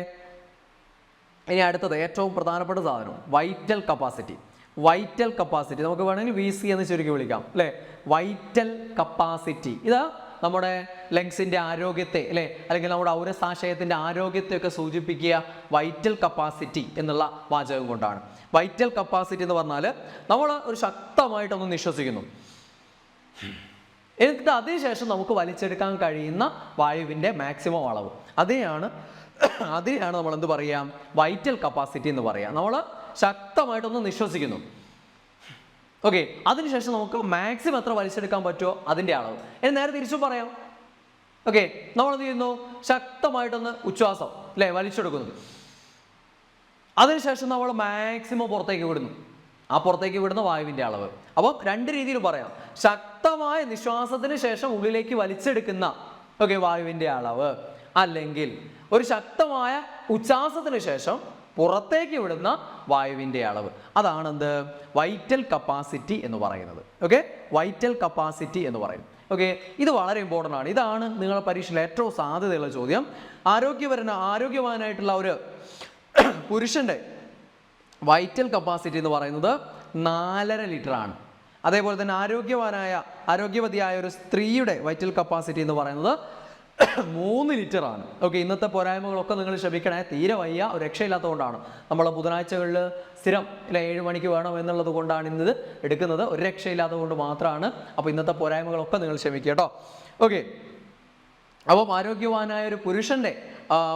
ഇനി അടുത്തത് ഏറ്റവും പ്രധാനപ്പെട്ട സാധനം വൈറ്റൽ കപ്പാസിറ്റി. വൈറ്റൽ കപ്പാസിറ്റി നമുക്ക് വേണമെങ്കിൽ VC എന്ന് ചുരുക്കി വിളിക്കാം അല്ലേ. വൈറ്റൽ കപ്പാസിറ്റി ഇത് നമ്മുടെ ലങ്സിൻ്റെ ആരോഗ്യത്തെ അല്ലേ, അല്ലെങ്കിൽ നമ്മുടെ ഔരസാശയത്തിൻ്റെ ആരോഗ്യത്തെയൊക്കെ സൂചിപ്പിക്കുക വൈറ്റൽ കപ്പാസിറ്റി എന്നുള്ള വാചകം കൊണ്ടാണ്. വൈറ്റൽ കപ്പാസിറ്റി എന്ന് പറഞ്ഞാൽ നമ്മൾ ഒരു ശക്തമായിട്ടൊന്ന് നിശ്വസിക്കുന്നു, എന്നിട്ട് അതിനുശേഷം നമുക്ക് വലിച്ചെടുക്കാൻ കഴിയുന്ന വായുവിൻ്റെ മാക്സിമം അളവ്, അതിനെയാണ് നമ്മൾ എന്ത് പറയാം? വൈറ്റൽ കപ്പാസിറ്റി എന്ന് പറയാം. നമ്മൾ ശക്തമായിട്ടൊന്ന് നിശ്വസിക്കുന്നു, ഓക്കെ, അതിനുശേഷം നമുക്ക് മാക്സിമം എത്ര വലിച്ചെടുക്കാൻ പറ്റുമോ അതിൻ്റെ അളവ്. ഇനി നേരെ തിരിച്ചും പറയാം. ഓക്കെ, നമ്മൾ എന്ത് ചെയ്യുന്നു? ശക്തമായിട്ടൊന്ന് ഉച്ഛ്വാസം അല്ലേ വലിച്ചെടുക്കുന്നു. അതിനുശേഷം നമ്മൾ മാക്സിമം പുറത്തേക്ക് വിടുന്നു. ആ പുറത്തേക്ക് വിടുന്ന വായുവിൻ്റെ അളവ്. അപ്പം രണ്ട് രീതിയിൽ പറയാം. ശക്തമായ നിശ്വാസത്തിന് ശേഷം ഉള്ളിലേക്ക് വലിച്ചെടുക്കുന്ന വായുവിൻ്റെ അളവ്, അല്ലെങ്കിൽ ഒരു ശക്തമായ ഉച്ഛ്വാസത്തിന് ശേഷം പുറത്തേക്ക് വിടുന്ന വായുവിൻ്റെ അളവ്. അതാണ് എന്ത്? വൈറ്റൽ കപ്പാസിറ്റി എന്ന് പറയുന്നത്. ഓക്കെ, വൈറ്റൽ കപ്പാസിറ്റി എന്ന് പറയും. ഓക്കെ, ഇത് വളരെ ഇമ്പോർട്ടൻ്റ് ആണ്. ഇതാണ് നിങ്ങളുടെ പരീക്ഷയിൽ ഏറ്റവും സാധ്യതയുള്ള ചോദ്യം. ആരോഗ്യവാനായിട്ടുള്ള ഒരു പുരുഷൻ്റെ വൈറ്റൽ കപ്പാസിറ്റി എന്ന് പറയുന്നത് 4.5 ലിറ്റർ ആണ്. അതേപോലെ തന്നെ ആരോഗ്യവതിയായ ഒരു സ്ത്രീയുടെ വൈറ്റൽ കപ്പാസിറ്റി എന്ന് പറയുന്നത് 3 ലിറ്റർ ആണ്. ഓക്കെ, ഇന്നത്തെ പോരായ്മകളൊക്കെ നിങ്ങൾ ക്ഷമിക്കണേ, തീരെ വയ്യ, ഒരു രക്ഷയില്ലാത്തതുകൊണ്ടാണ്. നമ്മളെ ബുധനാഴ്ചകളിൽ സ്ഥിരം 7 മണിക്ക് വേണം എന്നുള്ളത് കൊണ്ടാണ് ഇന്നത് എടുക്കുന്നത്. ഒരു രക്ഷയില്ലാത്തത് കൊണ്ട് മാത്രമാണ്. അപ്പോൾ ഇന്നത്തെ പോരായ്മകളൊക്കെ നിങ്ങൾ ക്ഷമിക്കുക കേട്ടോ. ഓക്കെ, അപ്പം ആരോഗ്യവാനായ ഒരു പുരുഷൻ്റെ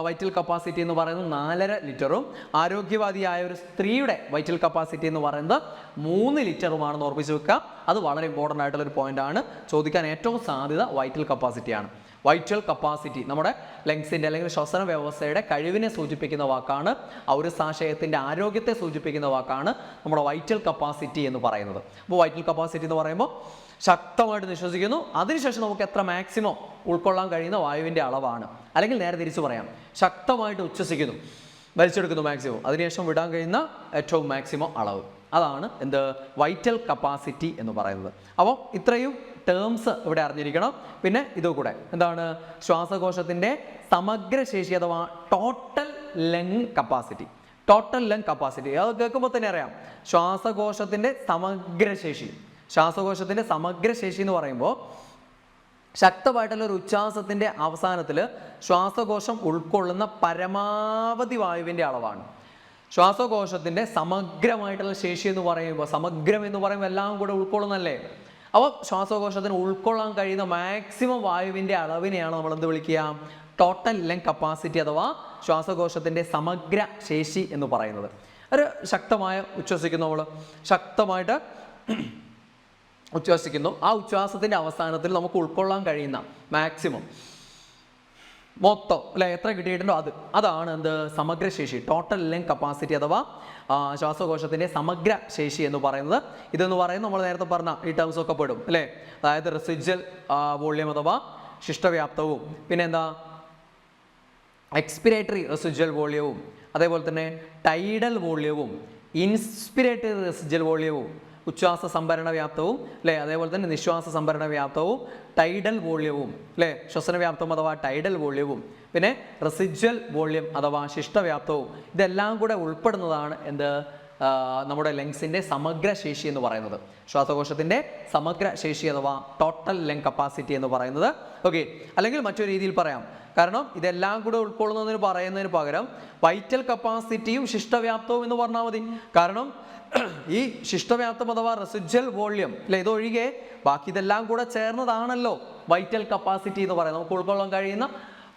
വൈറ്റൽ കപ്പാസിറ്റി എന്ന് പറയുന്നത് 4.5 ലിറ്ററും ആരോഗ്യവാദിയായ ഒരു സ്ത്രീയുടെ വൈറ്റൽ കപ്പാസിറ്റി എന്ന് പറയുന്നത് 3 ലിറ്ററുമാണെന്ന് ഓർമ്മിച്ച് വെക്കുക. അത് വളരെ ഇമ്പോർട്ടൻ്റ് ആയിട്ടുള്ളൊരു പോയിൻ്റാണ്. ചോദിക്കാൻ ഏറ്റവും സാധ്യത വൈറ്റൽ കപ്പാസിറ്റിയാണ്. വൈറ്റൽ കപ്പാസിറ്റി നമ്മുടെ ലങ്സിൻ്റെ അല്ലെങ്കിൽ ശ്വസന വ്യവസ്ഥയുടെ കഴിവിനെ സൂചിപ്പിക്കുന്ന വാക്കാണ്. ഔരസാശയത്തിൻ്റെ ആരോഗ്യത്തെ സൂചിപ്പിക്കുന്ന വാക്കാണ് നമ്മുടെ വൈറ്റൽ കപ്പാസിറ്റി എന്ന് പറയുന്നത്. അപ്പോൾ വൈറ്റൽ കപ്പാസിറ്റി എന്ന് പറയുമ്പോൾ ശക്തമായിട്ട് നിശ്വസിക്കുന്നു, അതിനുശേഷം നമുക്ക് എത്ര മാക്സിമം ഉൾക്കൊള്ളാൻ കഴിയുന്ന വായുവിൻ്റെ അളവാണ്. അല്ലെങ്കിൽ നേരെ തിരിച്ചു പറയാം, ശക്തമായിട്ട് ഉച്ഛ്വസിക്കുന്നു, വലിച്ചെടുക്കുന്നു മാക്സിമം, അതിനുശേഷം വിടാൻ കഴിയുന്ന ഏറ്റവും മാക്സിമം അളവ്. അതാണ് എന്ത്? വൈറ്റൽ കപ്പാസിറ്റി എന്ന് പറയുന്നത്. അപ്പോൾ ഇത്രയും ടേംസ് ഇവിടെ അറിഞ്ഞിരിക്കണം. പിന്നെ ഇതുകൂടെ എന്താണ്? ശ്വാസകോശത്തിൻ്റെ സമഗ്രശേഷി അഥവാ total lung capacity. Total lung capacity അത് കേൾക്കുമ്പോൾ തന്നെ അറിയാം. ശ്വാസകോശത്തിൻ്റെ സമഗ്രശേഷി എന്ന് പറയുമ്പോൾ ശക്തമായിട്ടുള്ള ഒരു ഉച്ഛ്വാസത്തിൻ്റെ അവസാനത്തിൽ ശ്വാസകോശം ഉൾക്കൊള്ളുന്ന പരമാവധി വായുവിൻ്റെ അളവാണ്. ശ്വാസകോശത്തിൻ്റെ സമഗ്രമായിട്ടുള്ള ശേഷി എന്ന് പറയുമ്പോൾ, സമഗ്രം എന്ന് പറയുമ്പോൾ എല്ലാം കൂടെ ഉൾക്കൊള്ളുന്നല്ലേ. അപ്പോൾ ശ്വാസകോശത്തിന് ഉൾക്കൊള്ളാൻ കഴിയുന്ന മാക്സിമം വായുവിൻ്റെ അളവിനെയാണ് നമ്മൾ എന്ത് വിളിക്കുക? ടോട്ടൽ ലങ് കപ്പാസിറ്റി അഥവാ ശ്വാസകോശത്തിൻ്റെ സമഗ്ര ശേഷി എന്ന് പറയുന്നത്. ഒരു ശക്തമായ ഉച്ഛ്വസിക്കുന്നു, നമ്മൾ ശക്തമായിട്ട് ഉച്ഛ്വസിക്കുന്നു. ആ ഉച്ഛ്വാസത്തിൻ്റെ അവസാനത്തിൽ നമുക്ക് ഉൾക്കൊള്ളാൻ കഴിയുന്ന മാക്സിമം മൊത്തം അല്ലെ എത്ര കിട്ടിയിട്ടുണ്ടോ അതാണ് എന്ത്? സമഗ്രശേഷി, ടോട്ടൽ ലങ് കപ്പാസിറ്റി അഥവാ ശ്വാസകോശത്തിൻ്റെ സമഗ്ര ശേഷി എന്ന് പറയുന്നത്. ഇതെന്ന് പറയുന്നത് നമ്മൾ നേരത്തെ പറഞ്ഞ ഈ ടേംസ് ഒക്കെ പെടും അല്ലേ. അതായത് റെസിജ്വൽ വോള്യം അഥവാ ശിഷ്ടവ്യാപ്തവും, പിന്നെ എന്താ എക്സ്പിരേറ്ററി റെസിജ്വൽ വോള്യവും, അതേപോലെ തന്നെ ടൈഡൽ വോള്യവും, ഇൻസ്പിരേറ്ററി റെസിജ്വൽ വോള്യവും, ഉച്ഛ്വാസ സംഭരണ വ്യാപ്തവും അല്ലേ, അതേപോലെ തന്നെ നിശ്വാസ സംഭരണ വ്യാപ്തവും, ടൈഡൽ വോള്യവും അല്ലേ, ശ്വസന വ്യാപ്തം അഥവാ ടൈഡൽ വോള്യവും, പിന്നെ റെസിജ്വൽ വോള്യം അഥവാ ശിഷ്ടവ്യാപ്തവും, ഇതെല്ലാം കൂടെ ഉൾപ്പെടുന്നതാണ് എന്ത്? നമ്മുടെ ലങ്സിൻ്റെ സമഗ്ര ശേഷി എന്ന് പറയുന്നത്. ശ്വാസകോശത്തിൻ്റെ സമഗ്ര ശേഷി അഥവാ ടോട്ടൽ ലങ് കപ്പാസിറ്റി എന്ന് പറയുന്നത്. ഓക്കെ, അല്ലെങ്കിൽ മറ്റൊരു രീതിയിൽ പറയാം, കാരണം ഇതെല്ലാം കൂടെ പറയുന്നതിന് പകരം വൈറ്റൽ കപ്പാസിറ്റിയും ശിഷ്ടവ്യാപ്തവും എന്ന് പറഞ്ഞാൽ മതി. കാരണം ഈ ശിഷ്ടവ്യാപ്തം അഥവാ റെസിജ്വൽ വോള്യം അല്ലെ, ഇതൊഴികെ ബാക്കി ഇതെല്ലാം കൂടെ ചേർന്നതാണല്ലോ വൈറ്റൽ കപ്പാസിറ്റി എന്ന് പറയുന്നത്. നമുക്ക് ഉൾക്കൊള്ളാൻ കഴിയുന്ന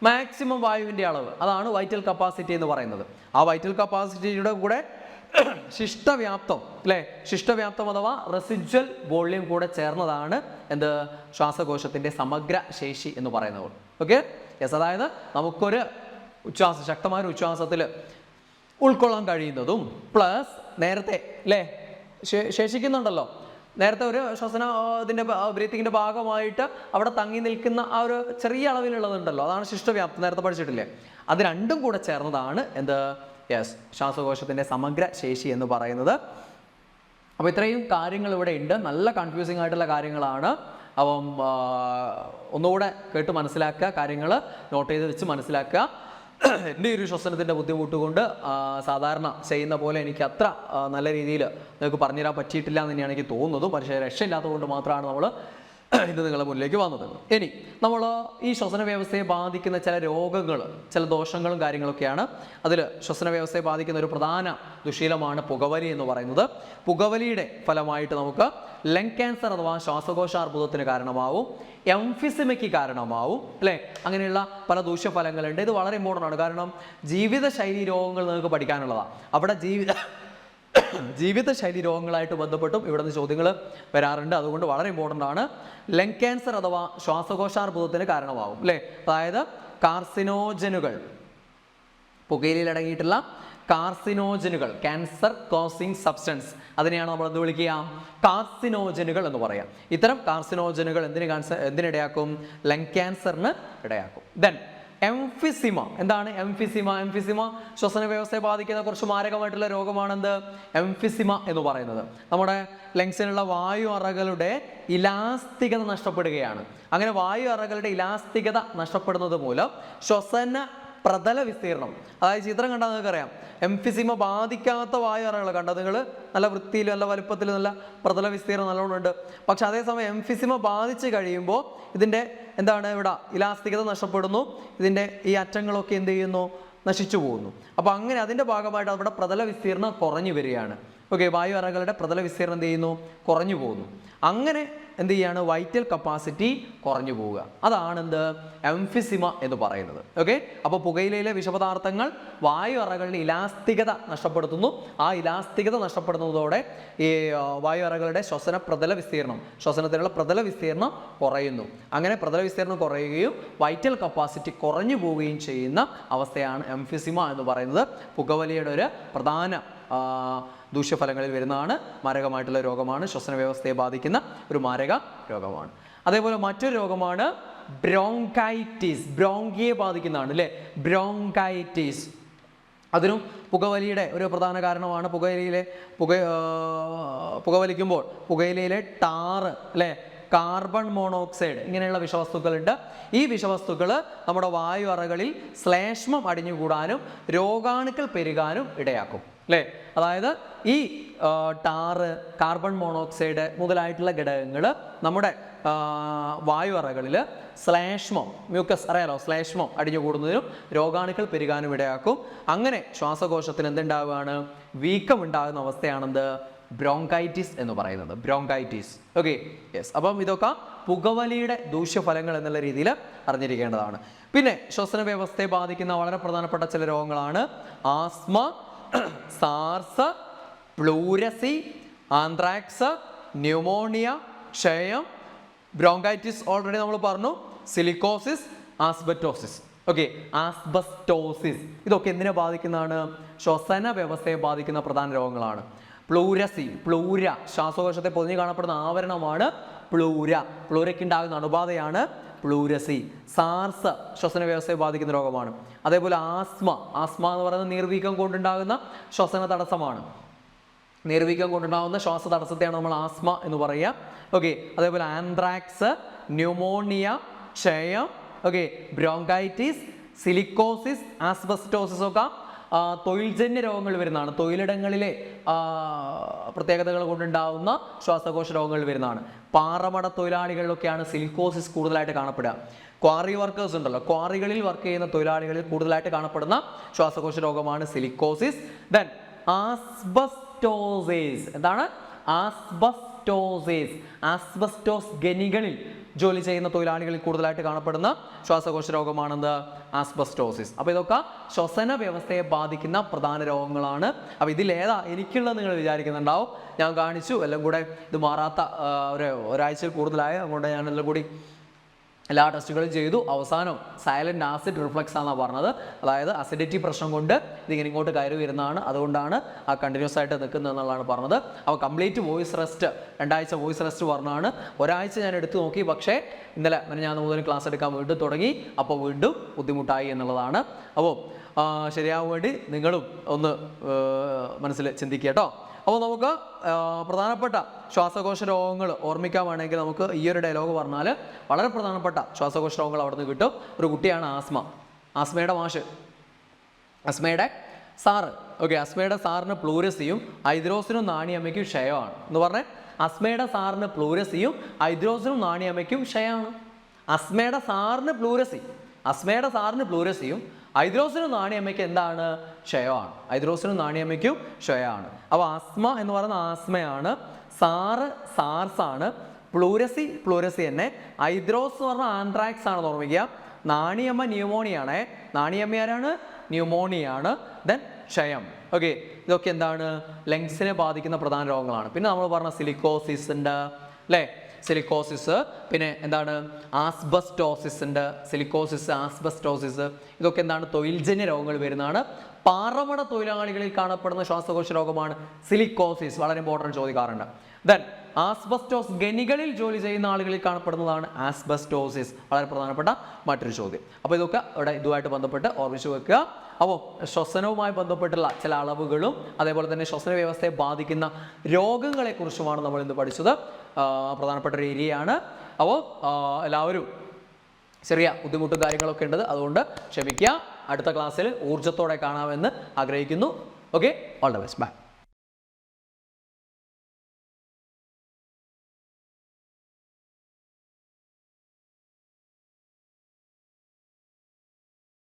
മാക്സിമം വായുവിൻ്റെ അളവ്, അതാണ് വൈറ്റൽ കപ്പാസിറ്റി എന്ന് പറയുന്നത്. ആ വൈറ്റൽ കപ്പാസിറ്റിയുടെ കൂടെ ശിഷ്ടവ്യാപ്തം അല്ലേ, ശിഷ്ടവ്യാപ്തം അഥവാ റെസിജ്വൽ വോള്യം കൂടെ ചേർന്നതാണ് എന്ത്? ശ്വാസകോശത്തിൻ്റെ സമഗ്ര ശേഷി എന്ന് പറയുന്നത്. Okay, yes. അതായത് നമുക്കൊരു ശക്തമായ ഒരു ഉച്ഛ്വാസത്തിൽ ഉൾക്കൊള്ളാൻ കഴിയുന്നതും പ്ലസ് നേരത്തെ അല്ലേ ശേഷിക്കുന്നുണ്ടല്ലോ, നേരത്തെ ഒരു ഇതിൻ്റെ ബ്രീത്തിങ്ങിൻ്റെ ഭാഗമായിട്ട് അവിടെ തങ്ങി നിൽക്കുന്ന ആ ഒരു ചെറിയ അളവിലുള്ളതുണ്ടല്ലോ, അതാണ് ശിഷ്ടവ്യാപ്തം, നേരത്തെ പഠിച്ചിട്ടില്ലേ. അത് രണ്ടും കൂടെ ചേർന്നതാണ് എന്ത്? യെസ്, ശ്വാസകോശത്തിൻ്റെ സമഗ്ര ശേഷി എന്ന് പറയുന്നത്. അപ്പോൾ ഇത്രയും കാര്യങ്ങൾ ഇവിടെ ഉണ്ട്, നല്ല കൺഫ്യൂസിങ് ആയിട്ടുള്ള കാര്യങ്ങളാണ്. അപ്പം ഒന്നുകൂടെ കേട്ട് മനസ്സിലാക്കുക, കാര്യങ്ങൾ നോട്ട് ചെയ്ത് വെച്ച് മനസ്സിലാക്കുക. എൻ്റെ ഒരു ശ്വസനത്തിൻ്റെ ബുദ്ധിമുട്ട് കൊണ്ട് സാധാരണ ചെയ്യുന്ന പോലെ എനിക്ക് അത്ര നല്ല രീതിയിൽ നിങ്ങൾക്ക് പറഞ്ഞുതരാൻ പറ്റിയിട്ടില്ല എന്ന് തന്നെയാണ് എനിക്ക് തോന്നുന്നത്. പക്ഷേ രക്ഷയില്ലാത്തത് കൊണ്ട് മാത്രമാണ് നമ്മൾ ഇത് നിങ്ങളുടെ മുന്നിലേക്ക് വന്നത്. ഇനി നമ്മൾ ഈ ശ്വസന വ്യവസ്ഥയെ ബാധിക്കുന്ന ചില രോഗങ്ങൾ, ചില ദോഷങ്ങളും കാര്യങ്ങളൊക്കെയാണ്. അതിൽ ശ്വസന വ്യവസ്ഥയെ ബാധിക്കുന്ന ഒരു പ്രധാന ദുശീലമാണ് പുകവലി എന്ന് പറയുന്നത്. പുകവലിയുടെ ഫലമായിട്ട് നമുക്ക് ലങ് ക്യാൻസർ അഥവാ ശ്വാസകോശാർബുദത്തിന് കാരണമാവും, എംഫിസിമയ്ക്ക് കാരണമാവും അല്ലേ. അങ്ങനെയുള്ള പല ദൂഷ്യഫലങ്ങളുണ്ട്. ഇത് വളരെ ഇമ്പോർട്ടൻ്റ് ആണ്, കാരണം ജീവിതശൈലി രോഗങ്ങൾ നിങ്ങൾക്ക് പഠിക്കാനുള്ളതാണ്. അവിടെ ജീവിതശൈലി രോഗങ്ങളായിട്ട് ബന്ധപ്പെട്ടും ഇവിടെ നിന്ന് ചോദ്യങ്ങൾ വരാറുണ്ട്. അതുകൊണ്ട് വളരെ ഇമ്പോർട്ടൻ്റ് ആണ്. ലങ് ക്യാൻസർ അഥവാ ശ്വാസകോശാർബുദത്തിന് കാരണമാകും അല്ലേ. അതായത് കാർസിനോജനുകൾ, പുകയിലയിൽ അടങ്ങിയിട്ടുള്ള കാർസിനോജനുകൾ, ക്യാൻസർ കോസിങ് സബ്സ്റ്റൻസ്, അതിനെയാണ് നമ്മൾ എന്ത് വിളിക്കുക? കാർസിനോജനുകൾ എന്ന് പറയാം. ഇത്തരം കാർസിനോജനുകൾ എന്തിനിടയാക്കും? ലങ് ക്യാൻസറിന് ഇടയാക്കും. Then emphysema. എന്താണ് എംഫിസിമ? എംഫിസിമ ശ്വസന വ്യവസ്ഥയെ ബാധിക്കുന്ന കുറച്ച് മാരകമായിട്ടുള്ള രോഗമാണെന്ത്? എംഫിസിമ എന്ന് പറയുന്നത്. നമ്മുടെ ലങ്സിലുള്ള വായു അറകളുടെ ഇലാസ്തികത നഷ്ടപ്പെടുകയാണ്. അങ്ങനെ വായു അറകളുടെ ഇലാസ്തികത നഷ്ടപ്പെടുന്നത് മൂലം ശ്വസന പ്രതല വിസ്തീർണം, അതായത് ചിത്രം കണ്ടാൽ നിങ്ങൾക്ക് അറിയാം, എംഫിസിമ ബാധിക്കാത്ത വായു അറകൾ കണ്ടത് നിങ്ങൾ നല്ല വൃത്തിയിലും നല്ല വലുപ്പത്തിലും നല്ല പ്രതല വിസ്തീർണം നല്ലോണം ഉണ്ട്. പക്ഷെ അതേസമയം എംഫിസിമ ബാധിച്ച് കഴിയുമ്പോൾ ഇതിൻ്റെ എന്താണ്, ഇവിടെ ഇലാസ്തികത നഷ്ടപ്പെടുന്നു, ഇതിൻ്റെ ഈ അറ്റങ്ങളൊക്കെ എന്ത് ചെയ്യുന്നു? നശിച്ചു പോകുന്നു. അപ്പോൾ അങ്ങനെ അതിൻ്റെ ഭാഗമായിട്ട് അവിടെ പ്രതല വിസ്തീർണം കുറഞ്ഞു വരികയാണ്. ഓക്കെ, വായു അറകളുടെ പ്രതല വിസ്തീർണം എന്ത് ചെയ്യുന്നു? കുറഞ്ഞു പോകുന്നു. അങ്ങനെ എന്ത് ചെയ്യാണ്? വൈറ്റൽ കപ്പാസിറ്റി കുറഞ്ഞു പോവുക. അതാണ് എന്ത്? എംഫിസിമ എന്ന് പറയുന്നത്. ഓക്കെ, അപ്പോൾ പുകയിലയിലെ വിഷപദാർത്ഥങ്ങൾ വായു അറകളുടെ ഇലാസ്തികത നഷ്ടപ്പെടുത്തുന്നു. ആ ഇലാസ്തികത നഷ്ടപ്പെടുന്നതോടെ ഈ വായു അറകളുടെ ശ്വസനത്തിനുള്ള പ്രതല വിസ്തീർണം കുറയുന്നു. അങ്ങനെ പ്രതല വിസ്തീർണം കുറയുകയും വൈറ്റൽ കപ്പാസിറ്റി കുറഞ്ഞു പോവുകയും ചെയ്യുന്ന അവസ്ഥയാണ് എംഫിസിമ എന്ന് പറയുന്നത്. പുകവലിയുടെ ഒരു പ്രധാന ദൂഷ്യഫലങ്ങളിൽ വരുന്നതാണ്. മാരകമായിട്ടുള്ള രോഗമാണ്, ശ്വസന വ്യവസ്ഥയെ ബാധിക്കുന്ന ഒരു മാരക രോഗമാണ്. അതേപോലെ മറ്റൊരു രോഗമാണ് ബ്രോങ്കൈറ്റിസ്. ബ്രോങ്കിയെ ബാധിക്കുന്നതാണ് അല്ലേ, ബ്രോങ്കൈറ്റിസ്. അതിനും പുകവലിയുടെ ഒരു പ്രധാന കാരണമാണ്. പുകവലിക്കുമ്പോൾ പുകയിലയിലെ ടാറ് അല്ലേ, കാർബൺ മോണോക്സൈഡ്, ഇങ്ങനെയുള്ള വിഷവസ്തുക്കളുണ്ട്. ഈ വിഷവസ്തുക്കൾ നമ്മുടെ വായു അറകളിൽ ശ്ലേഷ്മം അടിഞ്ഞുകൂടാനും രോഗാണുക്കൾ പെരുകാനും ഇടയാക്കും അല്ലേ. അതായത് ഈ ടാറ്, കാർബൺ മോണോക്സൈഡ് മുതലായിട്ടുള്ള ഘടകങ്ങൾ നമ്മുടെ വായു അറകളിൽ ശ്ലേഷ്മം, മ്യൂക്കസ് അറിയാലോ, ശ്ലേഷ്മം അടിഞ്ഞുകൂടുന്നതിനും രോഗാണുക്കൾ പെരുകാനും ഇടയാക്കും. അങ്ങനെ ശ്വാസകോശത്തിന് എന്തുണ്ടാവുകയാണ്? വീക്കം ഉണ്ടാകുന്ന അവസ്ഥയാണെന്ത്? ബ്രോങ്കൈറ്റിസ് എന്ന് പറയുന്നത്. ബ്രോങ്കൈറ്റിസ്. Okay, yes. അപ്പം ഇതൊക്കെ പുകവലിയുടെ ദൂഷ്യഫലങ്ങൾ എന്നുള്ള രീതിയിൽ അറിഞ്ഞിരിക്കേണ്ടതാണ്. പിന്നെ ശ്വസന വ്യവസ്ഥയെ ബാധിക്കുന്ന വളരെ പ്രധാനപ്പെട്ട ചില രോഗങ്ങളാണ് ആസ്മ, സാർസ്, പ്ലൂരസി, ആന്ത്രാക്സ്, ന്യൂമോണിയ, ക്ഷയം, ബ്രോങ്കൈറ്റിസ് ഓൾറെഡി നമ്മൾ പറഞ്ഞു, സിലിക്കോസിസ്, ആസ്ബറ്റോസിസ്. ഓക്കെ, ആസ്ബസ്റ്റോസിസ് ഇതൊക്കെ എന്തിനെ ബാധിക്കുന്നതാണ്? ശ്വസന വ്യവസ്ഥയെ ബാധിക്കുന്ന പ്രധാന രോഗങ്ങളാണ്. പ്ലൂരസി, പ്ലൂര ശ്വാസകോശത്തെ പൊതിഞ്ഞ് കാണപ്പെടുന്ന ആവരണമാണ് പ്ലൂര. പ്ലൂരയ്ക്ക് ഉണ്ടാകുന്ന അണുബാധയാണ് പ്ലൂരസി. സാർസ് ശ്വസന വ്യവസ്ഥയെ ബാധിക്കുന്ന രോഗമാണ്. അതേപോലെ ആസ്മ, ആസ്മ എന്ന് പറയുന്നത് നീർവീക്കം കൊണ്ടുണ്ടാകുന്ന ശ്വസന തടസ്സമാണ്. നീർവീക്കം കൊണ്ടുണ്ടാകുന്ന ശ്വാസ തടസ്സത്തെയാണ് നമ്മൾ ആസ്മ എന്ന് പറയുക. ഓക്കെ, അതേപോലെ ആന്ത്രാക്സ്, ന്യൂമോണിയ, ക്ഷയം, ഓക്കെ, ബ്രോങ്കൈറ്റിസ്, സിലിക്കോസിസ്, ആസ്ബസ്റ്റോസിസ് ഒക്കെ തൊഴിൽജന്യ രോഗങ്ങൾ വരുന്നതാണ്. തൊഴിലിടങ്ങളിലെ പ്രത്യേകതകൾ കൊണ്ടുണ്ടാകുന്ന ശ്വാസകോശ രോഗങ്ങൾ വരുന്നതാണ്. പാറമട തൊഴിലാളികളിലൊക്കെയാണ് സിലിക്കോസിസ് കൂടുതലായിട്ട് കാണപ്പെടുക. ക്വാറി വർക്കേഴ്സ് ഉണ്ടല്ലോ, ക്വാറികളിൽ വർക്ക് ചെയ്യുന്ന തൊഴിലാളികളിൽ കൂടുതലായിട്ട് കാണപ്പെടുന്ന ശ്വാസകോശ രോഗമാണ് സിലിക്കോസിസ്. Then asbestosis. എന്താണ്? ആസ്ബസ്റ്റോസിസ്. ആസ്ബസ്റ്റോസ് ഖനികളിൽ ജോലി ചെയ്യുന്ന തൊഴിലാളികളിൽ കൂടുതലായിട്ട് കാണപ്പെടുന്ന ശ്വാസകോശ രോഗമാണെന്ത്? ആസ്ബസ്റ്റോസിസ്. അപ്പോൾ ഇതൊക്കെ ശ്വസന വ്യവസ്ഥയെ ബാധിക്കുന്ന പ്രധാന രോഗങ്ങളാണ്. അപ്പോൾ ഇതിലേതാ എനിക്കുള്ളത് നിങ്ങൾ വിചാരിക്കുന്നുണ്ടാവും. ഞാൻ കാണിച്ചു, എല്ലാം കൂടെ ഇത് മാറാത്ത ഒരാഴ്ചയിൽ കൂടുതലായ, അതുകൊണ്ട് ഞാൻ എല്ലാം കൂടി എല്ലാ ടെസ്റ്റുകളും ചെയ്തു. അവസാനം സൈലന്റ് ആസിഡ് റിഫ്ലക്സ് ആണെന്നാണ് പറഞ്ഞത്. അതായത് അസിഡിറ്റി പ്രശ്നം കൊണ്ട് ഇതിങ്ങനെ ഇങ്ങോട്ട് കയറി വരുന്നതാണ്, അതുകൊണ്ടാണ് ആ കണ്ടിന്യൂസ് ആയിട്ട് നിൽക്കുന്നത് എന്നുള്ളതാണ് പറഞ്ഞത്. അപ്പോൾ കംപ്ലീറ്റ് വോയിസ് റെസ്റ്റ്, 2 ആഴ്ച വോയിസ് റെസ്റ്റ് പറഞ്ഞാണ്. ഒരാഴ്ച ഞാൻ എടുത്തു നോക്കി, പക്ഷേ ഇന്നലെ ഞാൻ മുതൽ ക്ലാസ് എടുക്കാൻ വീണ്ടും തുടങ്ങി. അപ്പോൾ വീണ്ടും ബുദ്ധിമുട്ടായി എന്നുള്ളതാണ്. അപ്പോൾ ശരിയാവാൻ വേണ്ടി നിങ്ങളും ഒന്ന് മനസ്സിൽ ചിന്തിക്കുക കേട്ടോ. അപ്പോൾ നമുക്ക് പ്രധാനപ്പെട്ട ശ്വാസകോശ രോഗങ്ങൾ ഓർമ്മിക്കാമാണെങ്കിൽ നമുക്ക് ഈ ഒരു ഡയലോഗ് പറഞ്ഞാൽ വളരെ പ്രധാനപ്പെട്ട ശ്വാസകോശ രോഗങ്ങൾ അവിടെ നിന്ന് കിട്ടും. ഒരു കുട്ടിയാണ് ആസ്മ, ആസ്മയുടെ മാഷ്, ആസ്മയുടെ സാറ്. ഓക്കെ, ആസ്മയുടെ സാറിന് പ്ലൂരസിയും ഹൈദ്രോസിനും നാണിയമ്മയ്ക്കും ക്ഷയമാണ് എന്ന് പറഞ്ഞേ. ആസ്മയുടെ സാറിന് പ്ലൂരസിയും ഹൈദ്രോസിനും നാണിയമ്മയ്ക്കും ക്ഷയമാണ്. ആസ്മയുടെ സാറിന് പ്ലൂരസി, ആസ്മയുടെ സാറിന് പ്ലൂരസിയും ഹൈദ്രോസിനും നാണിയമ്മയ്ക്ക് എന്താണ്? ക്ഷയമാണ്. ഹൈദ്രോസിനും നാണിയമ്മയ്ക്കും ക്ഷയമാണ്. അപ്പോൾ ആസ്മ എന്ന് പറയുന്ന ആസ്മയാണ്, സാറ് സാർസാണ്, പ്ലൂരസി പ്ലൂരസി തന്നെ, ഹൈദ്രോസ് എന്ന് പറഞ്ഞാൽ ആന്ത്രാക്സ് ആണെന്ന് ഓർമ്മിക്കുക, നാണിയമ്മ ന്യൂമോണിയ ആണ്. നാണിയമ്മ ആരാണ്? ന്യൂമോണിയാണ്. ദെൻ ക്ഷയം. ഓക്കെ, ഇതൊക്കെ എന്താണ് ലങ്സിനെ ബാധിക്കുന്ന പ്രധാന രോഗങ്ങളാണ്. പിന്നെ നമ്മൾ പറഞ്ഞ സിലിക്കോസിസ് ഉണ്ട് അല്ലേ, സിലിക്കോസിസ്, പിന്നെ എന്താണ് ആസ്ബസ്റ്റോസിസ് ഉണ്ട്, സിലിക്കോസിസ് ആസ്ബസ്റ്റോസിസ്, ഇതൊക്കെ എന്താണ് തൊഴിൽജന്യ രോഗങ്ങൾ വരുന്നതാണ്. പാറമട തൊഴിലാളികളിൽ കാണപ്പെടുന്ന ശ്വാസകോശ രോഗമാണ് സിലിക്കോസിസ്, വളരെ ഇമ്പോർട്ടൻറ്റ് ചോദിക്കാറുണ്ട്. ദെൻ ആസ്ബസ്റ്റോസ്, ഖനികളിൽ ജോലി ചെയ്യുന്ന ആളുകളിൽ കാണപ്പെടുന്നതാണ് ആസ്ബസ്റ്റോസിസ്, വളരെ പ്രധാനപ്പെട്ട മറ്റൊരു ചോദ്യം. അപ്പോൾ ഇതൊക്കെ ഇവിടെ ഇതുമായിട്ട് ബന്ധപ്പെട്ട് ഓർമ്മിച്ച് വെക്കുക. അപ്പോൾ ശ്വസനവുമായി ബന്ധപ്പെട്ടുള്ള ചില അളവുകളും അതേപോലെ തന്നെ ശ്വസന വ്യവസ്ഥയെ ബാധിക്കുന്ന രോഗങ്ങളെക്കുറിച്ചുമാണ് നമ്മൾ ഇന്ന് പഠിച്ചത്. പ്രധാനപ്പെട്ട ഒരു ഏരിയയാണ്. അപ്പോൾ എല്ലാവരും ചെറിയ ബുദ്ധിമുട്ടും കാര്യങ്ങളൊക്കെ ഉണ്ട്, അതുകൊണ്ട് ക്ഷമിക്കുക. അടുത്ത ക്ലാസ്സിൽ ഊർജ്ജത്തോടെ കാണാമെന്ന് ആഗ്രഹിക്കുന്നു. Okay, all the best, by.